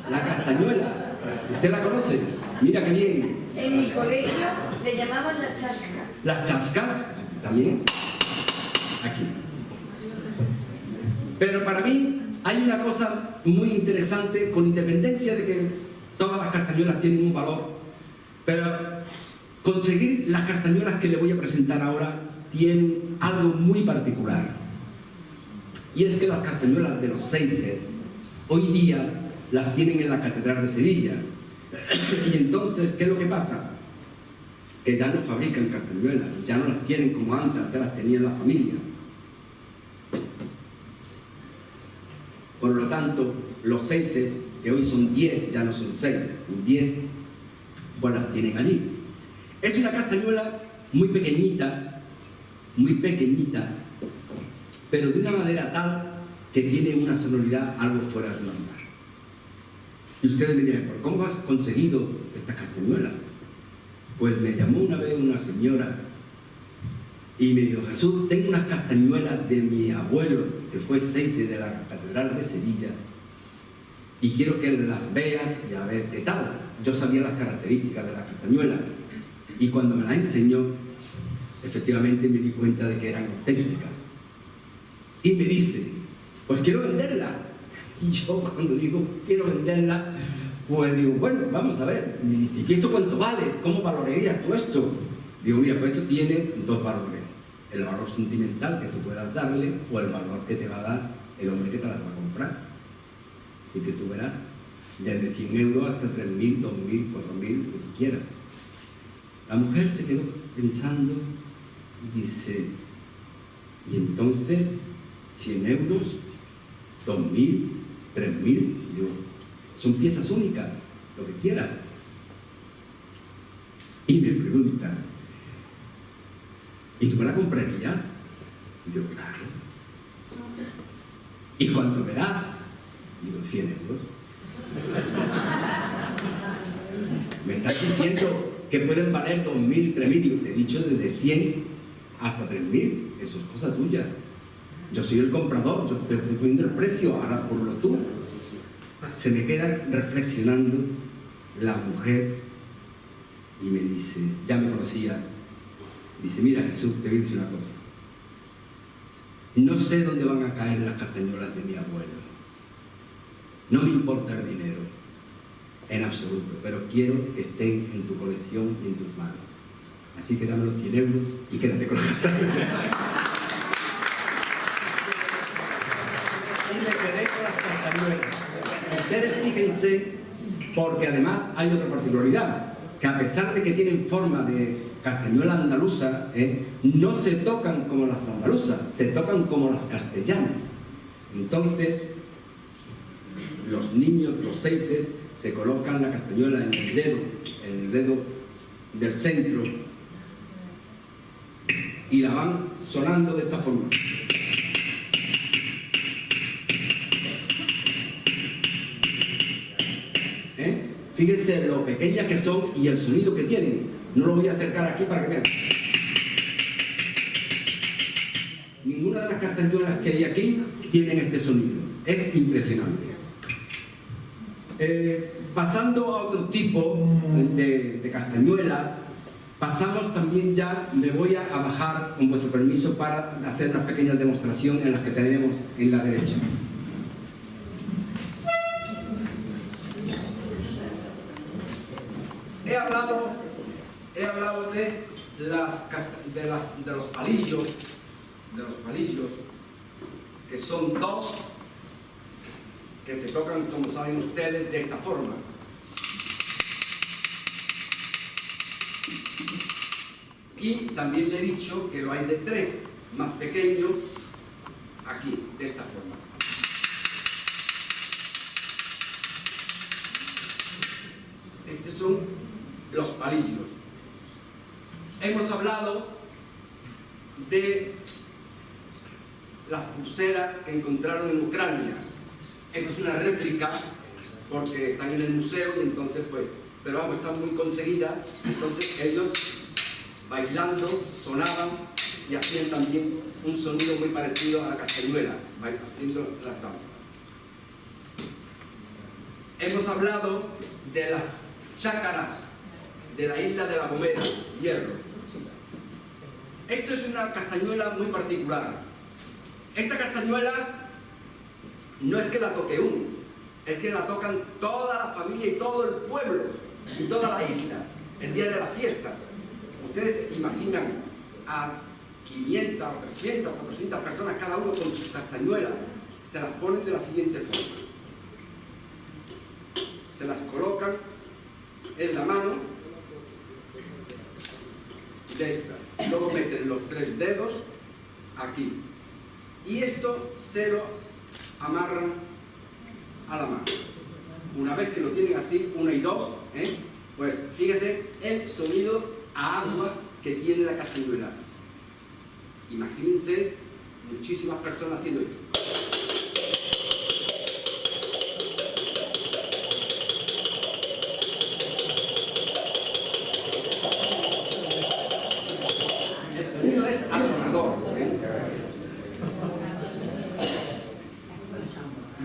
La castañuela. ¿Usted la conoce? Mira qué bien. En mi colegio le llamaban las chascas. ¿Las chascas? También. Aquí. Pero para mí hay una cosa muy interesante, con independencia de que todas las castañuelas tienen un valor, pero conseguir las castañuelas que le voy a presentar ahora tienen algo muy particular. Y es que las castañuelas de los seises hoy día las tienen en la Catedral de Sevilla. Y entonces, ¿qué es lo que pasa? Que ya no fabrican castañuelas, ya no las tienen como antes las tenía la familia. Por lo tanto, los seises, que hoy son 10, ya no son 6, son 10, pues las tienen allí. Es una castañuela muy pequeñita, pero de una manera tal que tiene una sonoridad algo fuera de normal. Y ustedes me dirán, ¿por cómo has conseguido esta castañuela? Pues me llamó una vez una señora y me dijo: Jesús, tengo unas castañuelas de mi abuelo, que fue seise de la Catedral de Sevilla, y quiero que las veas y a ver qué tal. Yo sabía las características de la castañuela, y cuando me las enseñó, efectivamente me di cuenta de que eran auténticas. Y me dice: pues quiero venderla. Y yo, cuando digo quiero venderla, pues digo, bueno, vamos a ver. Y dice: ¿y esto cuánto vale? ¿Cómo valorarías tú esto? Digo: mira, pues esto tiene dos valores: el valor sentimental que tú puedas darle, o el valor que te va a dar el hombre que te las va a comprar. Así que tú verás, desde 100 euros hasta 3.000, 2.000, 4.000, lo que tú quieras. La mujer se quedó pensando y dice: y entonces 100 euros, 2.000, 3.000, digo, son piezas únicas, lo que quieras. Y me pregunta: ¿y tú me la comprarías? Y yo: claro. ¿Y cuánto me das? Digo: 100 euros. Me estás diciendo que pueden valer 2.000, 3.000. Digo: te he dicho desde 100 hasta 3.000. Eso es cosa tuya. Yo soy el comprador, yo te estoy poniendo el precio, ahora ponlo tú. Se me queda reflexionando la mujer y me dice, ya me conocía, dice: mira, Jesús, te voy a decir una cosa. No sé dónde van a caer las castañuelas de mi abuelo. No me importa el dinero, en absoluto, pero quiero que estén en tu colección y en tus manos. Así que dame los 100 euros y quédate con las castañuelas. las castañuelas. Ustedes fíjense, porque además hay otra particularidad, que a pesar de que tienen forma de castañuela andaluza, no se tocan como las andaluzas, se tocan como las castellanas. Entonces, los niños, los seises, se colocan la castañuela en el dedo del centro, y la van sonando de esta forma. Fíjense lo pequeñas que son y el sonido que tienen. No lo voy a acercar aquí para que vean. Ninguna de las castañuelas que hay aquí tienen este sonido. Es impresionante. Pasando a otro tipo de castañuelas, pasamos también ya, me voy a bajar, con vuestro permiso, para hacer una pequeña demostración en las que tenemos en la derecha. He hablado de los palillos, que son dos, que se tocan, como saben ustedes, de esta forma. Y también le he dicho que lo hay de tres, más pequeño, aquí, de esta forma. Estos son los palillos. Hemos hablado de las pulseras que encontraron en Ucrania. Esto es una réplica porque están en el museo y entonces pues, pero vamos, están muy conseguidas. Entonces ellos bailando sonaban y hacían también un sonido muy parecido a la castañuela, haciendo las danzas. Hemos hablado de las chácaras de la isla de La Gomera, Hierro. Esto es una castañuela muy particular. Esta castañuela no es que la toque uno, es que la tocan toda la familia y todo el pueblo y toda la isla el día de la fiesta. Ustedes imaginan a 500, 300, 400 personas, cada uno con sus castañuelas. Se las ponen de la siguiente forma. Se las colocan en la mano de esta. Luego meten los tres dedos aquí. Y esto se lo amarran a la mano. Una vez que lo tienen así, 1 y 2, pues fíjese el sonido a agua que tiene la castañuela. Imagínense muchísimas personas haciendo esto. El sonido es atronador.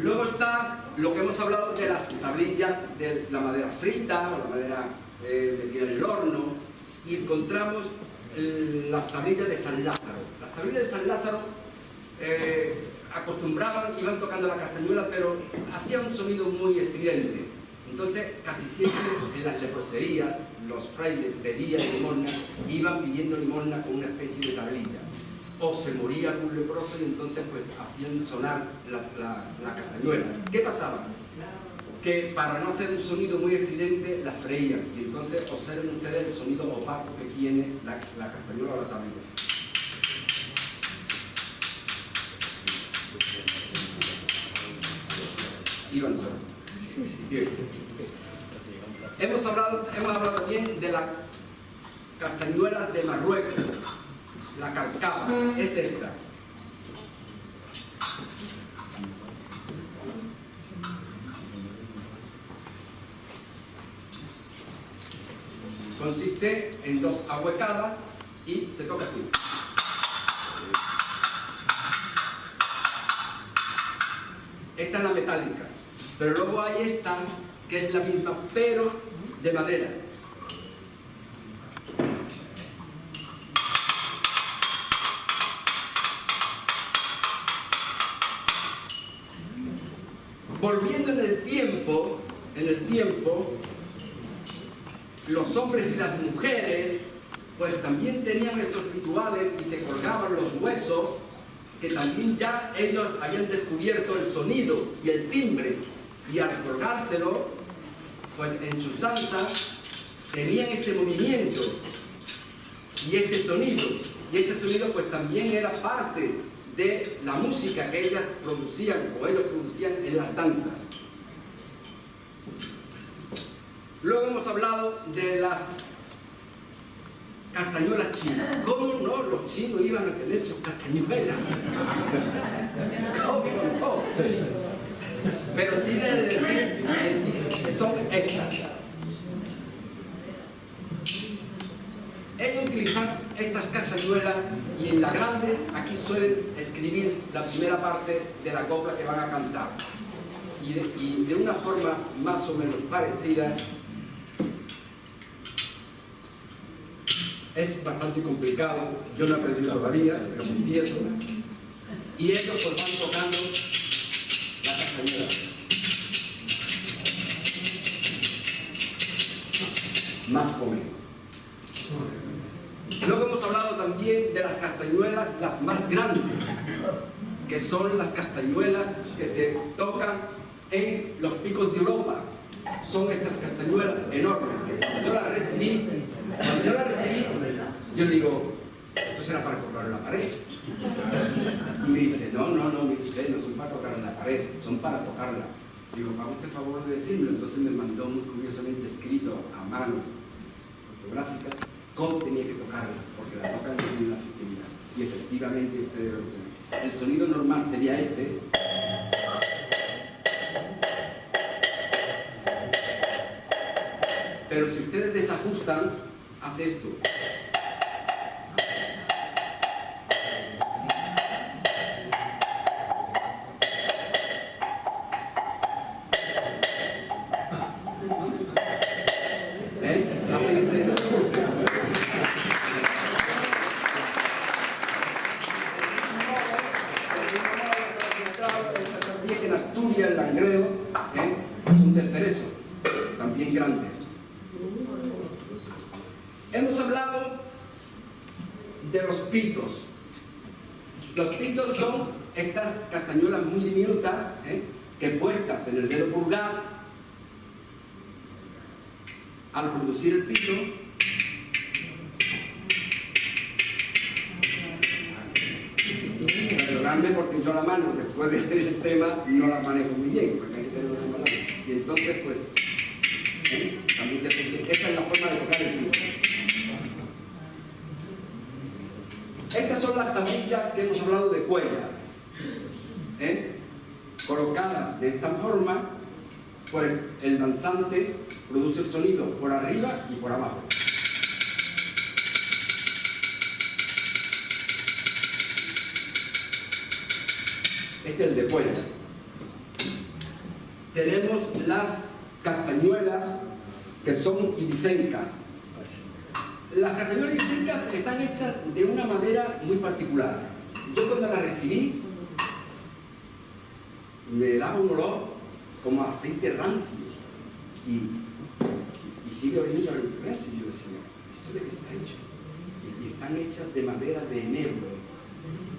Luego está lo que hemos hablado de las tablillas de la madera frita o la madera metida en el horno. Y encontramos las tablillas de San Lázaro. Las tablillas de San Lázaro acostumbraban, iban tocando la castañuela, pero hacían un sonido muy estridente. Entonces, casi siempre en las leproserías, los frailes pedían limosna, iban pidiendo limosna con una especie de tablilla. O se moría algún leproso y entonces pues hacían sonar la castañuela. ¿Qué pasaba? Que para no hacer un sonido muy estridente la freían, y entonces observen ustedes el sonido opaco que tiene la castañuela o la tablilla. Iban solos. Bien. Hemos hablado también de la castañuela de Marruecos, la carcaba, es esta. Consiste en dos ahuecadas y se toca así. Esta es la metálica, pero luego hay esta que es la misma, pero de madera. Volviendo en el tiempo, los hombres y las mujeres pues también tenían estos rituales y se colgaban los huesos que también ya ellos habían descubierto el sonido y el timbre, y al colgárselo, pues en sus danzas tenían este movimiento y este sonido. Y este sonido pues también era parte de la música que ellas producían, o ellos producían en las danzas. Luego hemos hablado de las castañuelas chinas. ¿Cómo no los chinos iban a tener sus castañuelas? ¿Cómo no? Pero sí de decir que son estas. Ellos utilizan estas castañuelas y en la grande aquí suelen escribir la primera parte de la copla que van a cantar. Y de una forma más o menos parecida. Es bastante complicado, yo no he aprendido todavía, pero confieso. Y ellos pues van tocando la castañuela. Más o menos. Luego hemos hablado también de las castañuelas, las más grandes, que son las castañuelas que se tocan en los picos de Europa. Son estas castañuelas enormes, que cuando yo las recibí, yo digo, esto será para tocar en la pared. Y me dice, no, mire usted, no son para tocar en la pared, son para tocarla. Digo, haga usted favor de decirlo. Entonces me mandó muy curiosamente escrito a mano, fotográfica, cómo tenía que tocarla, porque la tocan en una festividad. Y efectivamente, ustedes lo saben. El sonido normal sería este. Pero si ustedes desajustan, hace esto. Hacen ese desajuste. También en Asturias, el Langreo, son de cerezo, también grandes. Hemos hablado de los pitos. Los pitos son estas castañuelas muy diminutas, que puestas en el dedo pulgar, al producir el pito, perdonadme porque yo la mano, después de hacer el tema, no la manejo muy bien, porque hay que tener una mano. Y entonces, pues, también se puede. Esta es la forma de tocar el pito. Estas son las tablillas que hemos hablado de cuella, colocadas de esta forma, pues el danzante produce el sonido por arriba y por abajo. Este es el de cuella. Tenemos las castañuelas que son ibicencas. Las castañuelas ibicencas están hechas de una madera muy particular. Yo cuando las recibí me daba un olor como a aceite rancio y sigue oliendo a rancio. Y yo decía, ¿esto de qué está hecho? Y están hechas de madera de enebro.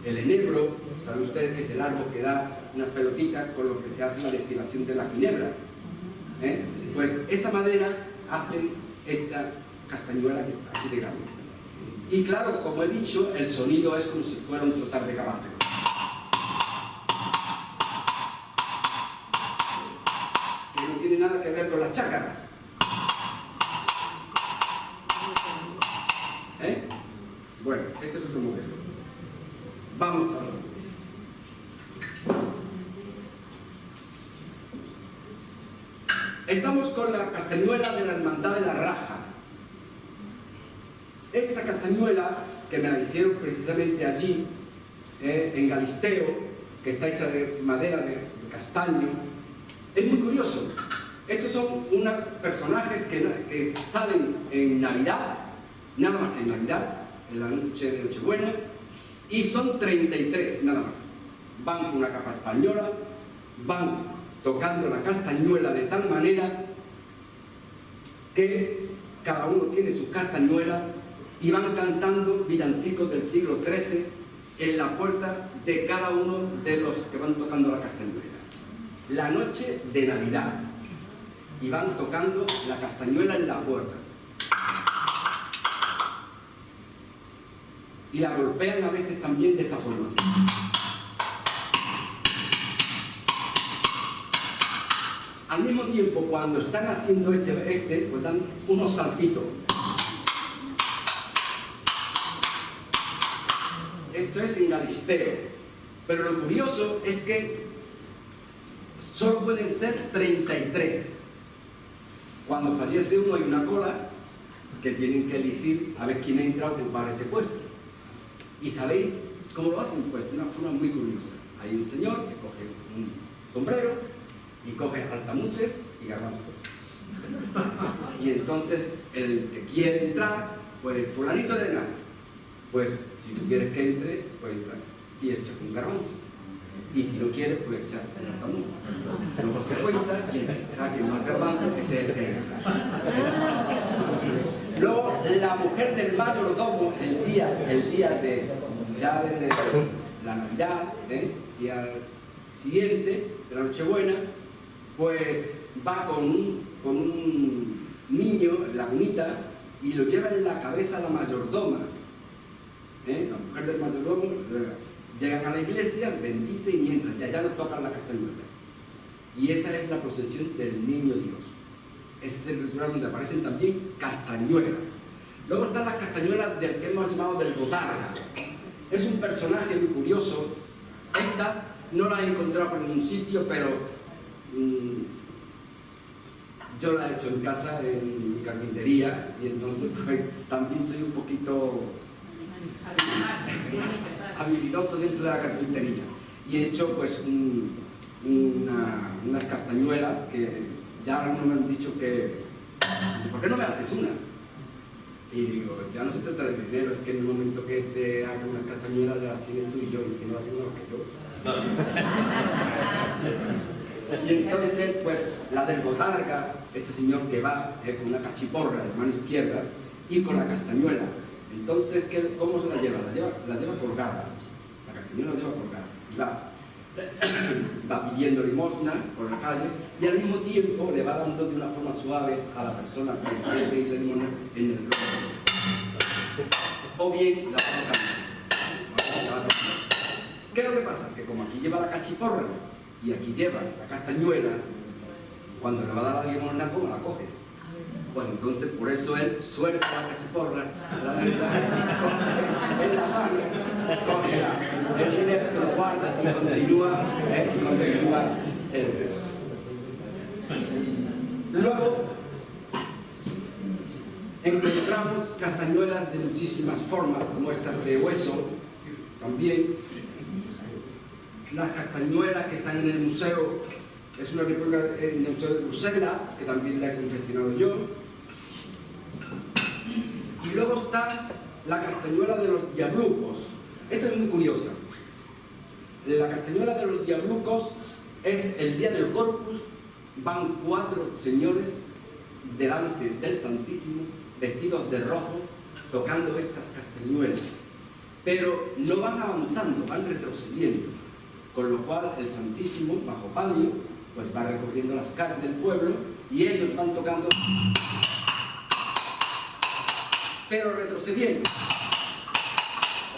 El enebro, saben ustedes que es el árbol que da unas pelotitas con lo que se hace la destilación de la ginebra. Pues esa madera hace esta castañuela que está aquí de grande. Y claro, como he dicho, el sonido es como si fuera un trotar de caballo. Que no tiene nada que ver con las chácaras. Bueno, este es otro modelo. Vamos a ver. Estamos con la castañuela de la Hermandad de la Raja. Esta castañuela, que me la hicieron precisamente allí, en Galisteo, que está hecha de madera de castaño, es muy curioso. Estos son unos personajes que salen en Navidad, nada más que en Navidad, en la noche de Nochebuena, y son 33, nada más. Van con una capa española, van tocando la castañuela de tal manera que cada uno tiene sus castañuelas y van cantando villancicos del siglo XIII en la puerta de cada uno de los que van tocando la castañuela. La noche de Navidad, y van tocando la castañuela en la puerta. Y la golpean a veces también de esta forma. Al mismo tiempo, cuando están haciendo pues dan unos saltitos. Esto es en galisteo. Pero lo curioso es que solo pueden ser 33. Cuando fallece uno hay una cola que tienen que elegir a ver quién entra a ocupar ese puesto. ¿Y sabéis cómo lo hacen? Pues de una forma muy curiosa. Hay un señor que coge un sombrero y coge altamuces y garbanzos. Y entonces el que quiere entrar, pues fulanito de nada. Pues si tú quieres que entre, pues entra y echas un garbanzo. Y si no quieres, pues echas un altamuz. Luego se cuenta y saquen más garbanzos, ese es el que entra. Luego la mujer del mayordomo, el día de la Navidad, día siguiente, de la Nochebuena, pues va con un niño en la cunita y lo lleva en la cabeza a la mayordoma. La mujer del mayordomo, llegan a la iglesia, bendicen y entran, ya no tocan la castañuela. Y esa es la procesión del Niño Dios. Ese es el ritual donde aparecen también castañuelas. Luego están las castañuelas del que hemos llamado del botarga. Es un personaje muy curioso. Estas no las he encontrado por ningún sitio, pero yo las he hecho en casa, en mi carpintería, y entonces pues, también soy un poquito habilidoso dentro de la carpintería. Y he hecho pues unas castañuelas que ya algunos me han dicho que, dice, ¿por qué no me haces una? Y digo, ya no se trata de dinero, es que en el momento que te hagan unas castañuelas ya las tienes tú y yo, y si no las tengo que yo. Y entonces, pues, la del botarga, este señor que va con una cachiporra en la mano izquierda y con la castañuela. Entonces, ¿cómo se la lleva? La lleva colgada. La castañuela la lleva colgada. Y va pidiendo limosna por la calle y al mismo tiempo le va dando de una forma suave a la persona que quiere pedir limosna en el rostro. O bien la va tocando. ¿Qué es lo que pasa? Que como aquí lleva la cachiporra y aquí lleva la castañuela, cuando le va a dar la limosna, ¿cómo la coge? Pues entonces por eso él suelta la cachiporra, la lanza en la mano, coge el dinero, se lo guarda y continúa el resto. Luego encontramos castañuelas de muchísimas formas, como estas de hueso, también. Las castañuelas que están en el museo, es una réplica en el Museo de Bruselas, que también la he confeccionado yo. Y luego está la castañuela de los diablucos. Esta es muy curiosa. La castañuela de los diablucos es el día del Corpus, van 4 señores delante del Santísimo, vestidos de rojo, tocando estas castañuelas. Pero no van avanzando, van retrocediendo. Con lo cual el Santísimo, bajo palio, pues va recorriendo las calles del pueblo y ellos van tocando, pero retrocediendo.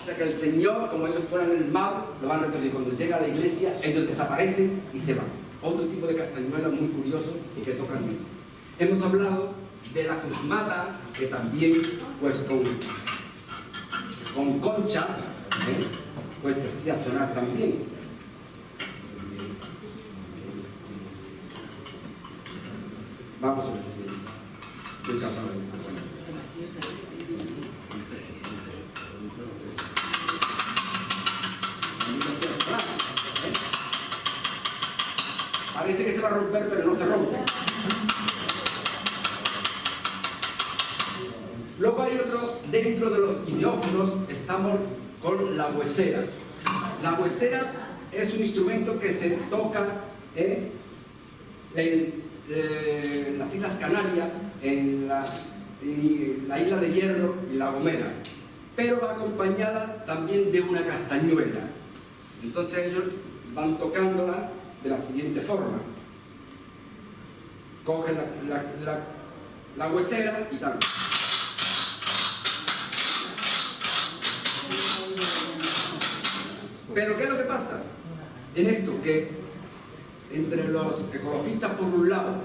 O sea que el Señor, como ellos fueran el mar, lo van retrocediendo. Cuando llega a la iglesia, ellos desaparecen y se van. Otro tipo de castañuela muy curioso y que tocan bien. Hemos hablado de la cusmata, que también, pues con conchas, pues se hacía sonar también. Vamos a ver si estoy capaz de... Parece que se va a romper, pero no se rompe. Luego hay otro, dentro de los idiófonos, estamos con la huesera. La huesera es un instrumento que se toca en las Islas Canarias, en la isla de Hierro y La Gomera, pero va acompañada también de una castañuela. Entonces ellos van tocándola de la siguiente forma. Cogen la huesera y tal. Pero ¿qué es lo que pasa en esto? Que entre los ecologistas por un lado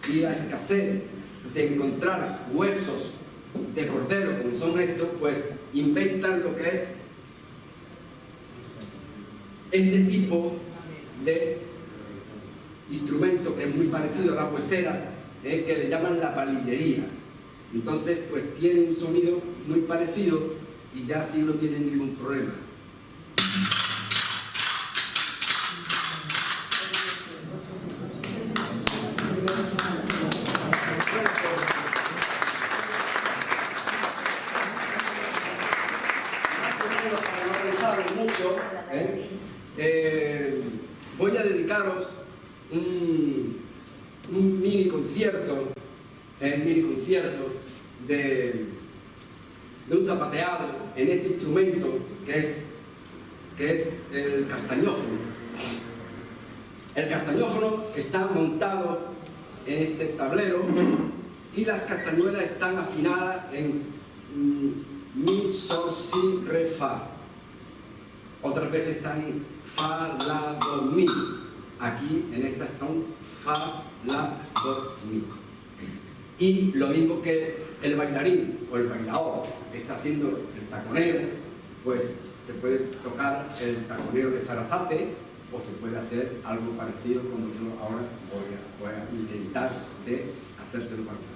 y la escasez de encontrar huesos de cordero como son estos, pues inventan lo que es este tipo de instrumento que es muy parecido a la huesera, que le llaman la palillería. Entonces pues tiene un sonido muy parecido y ya así no tiene ningún problema. Voy a dedicaros un mini concierto de un zapateado en este instrumento que es el castañófono. El castañófono está montado en este tablero y las castañuelas están afinadas en mi, sol, si, re, fa. Otras veces están en fa, la, do, mi. Aquí en esta están fa, la, do, mi. Y lo mismo que el bailarín o el bailador está haciendo el taconeo, pues se puede tocar el taconeo de Sarasate o se puede hacer algo parecido como yo ahora voy a intentar de hacérselo para ustedes.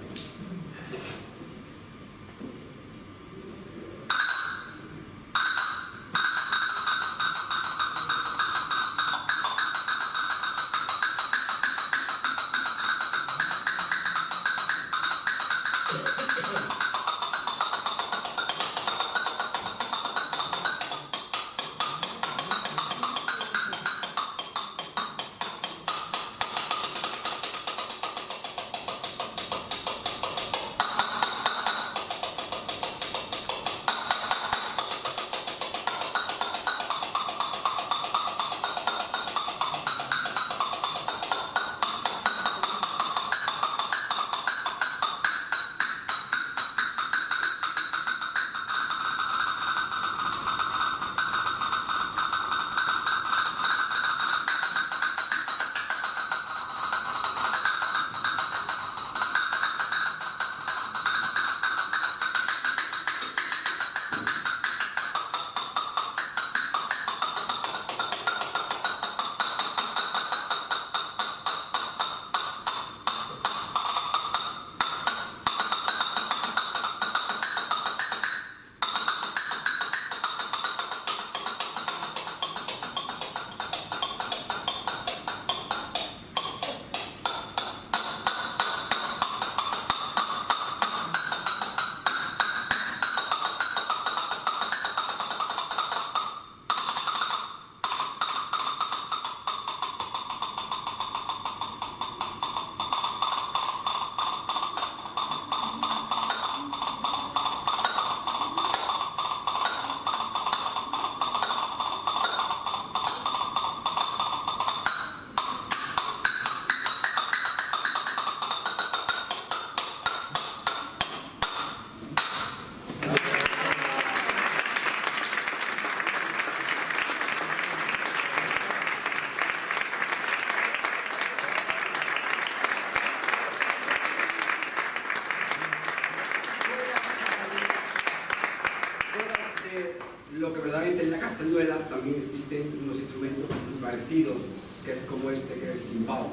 Lo que verdaderamente en la castañuela también existen unos instrumentos muy parecidos, que es como este, que es timbal,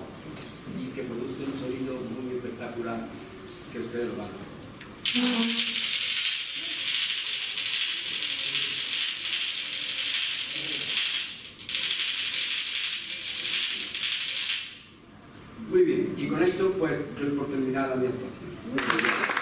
y que produce un sonido muy espectacular, que ustedes lo van a ver. Muy bien, y con esto pues doy por terminada mi actuación.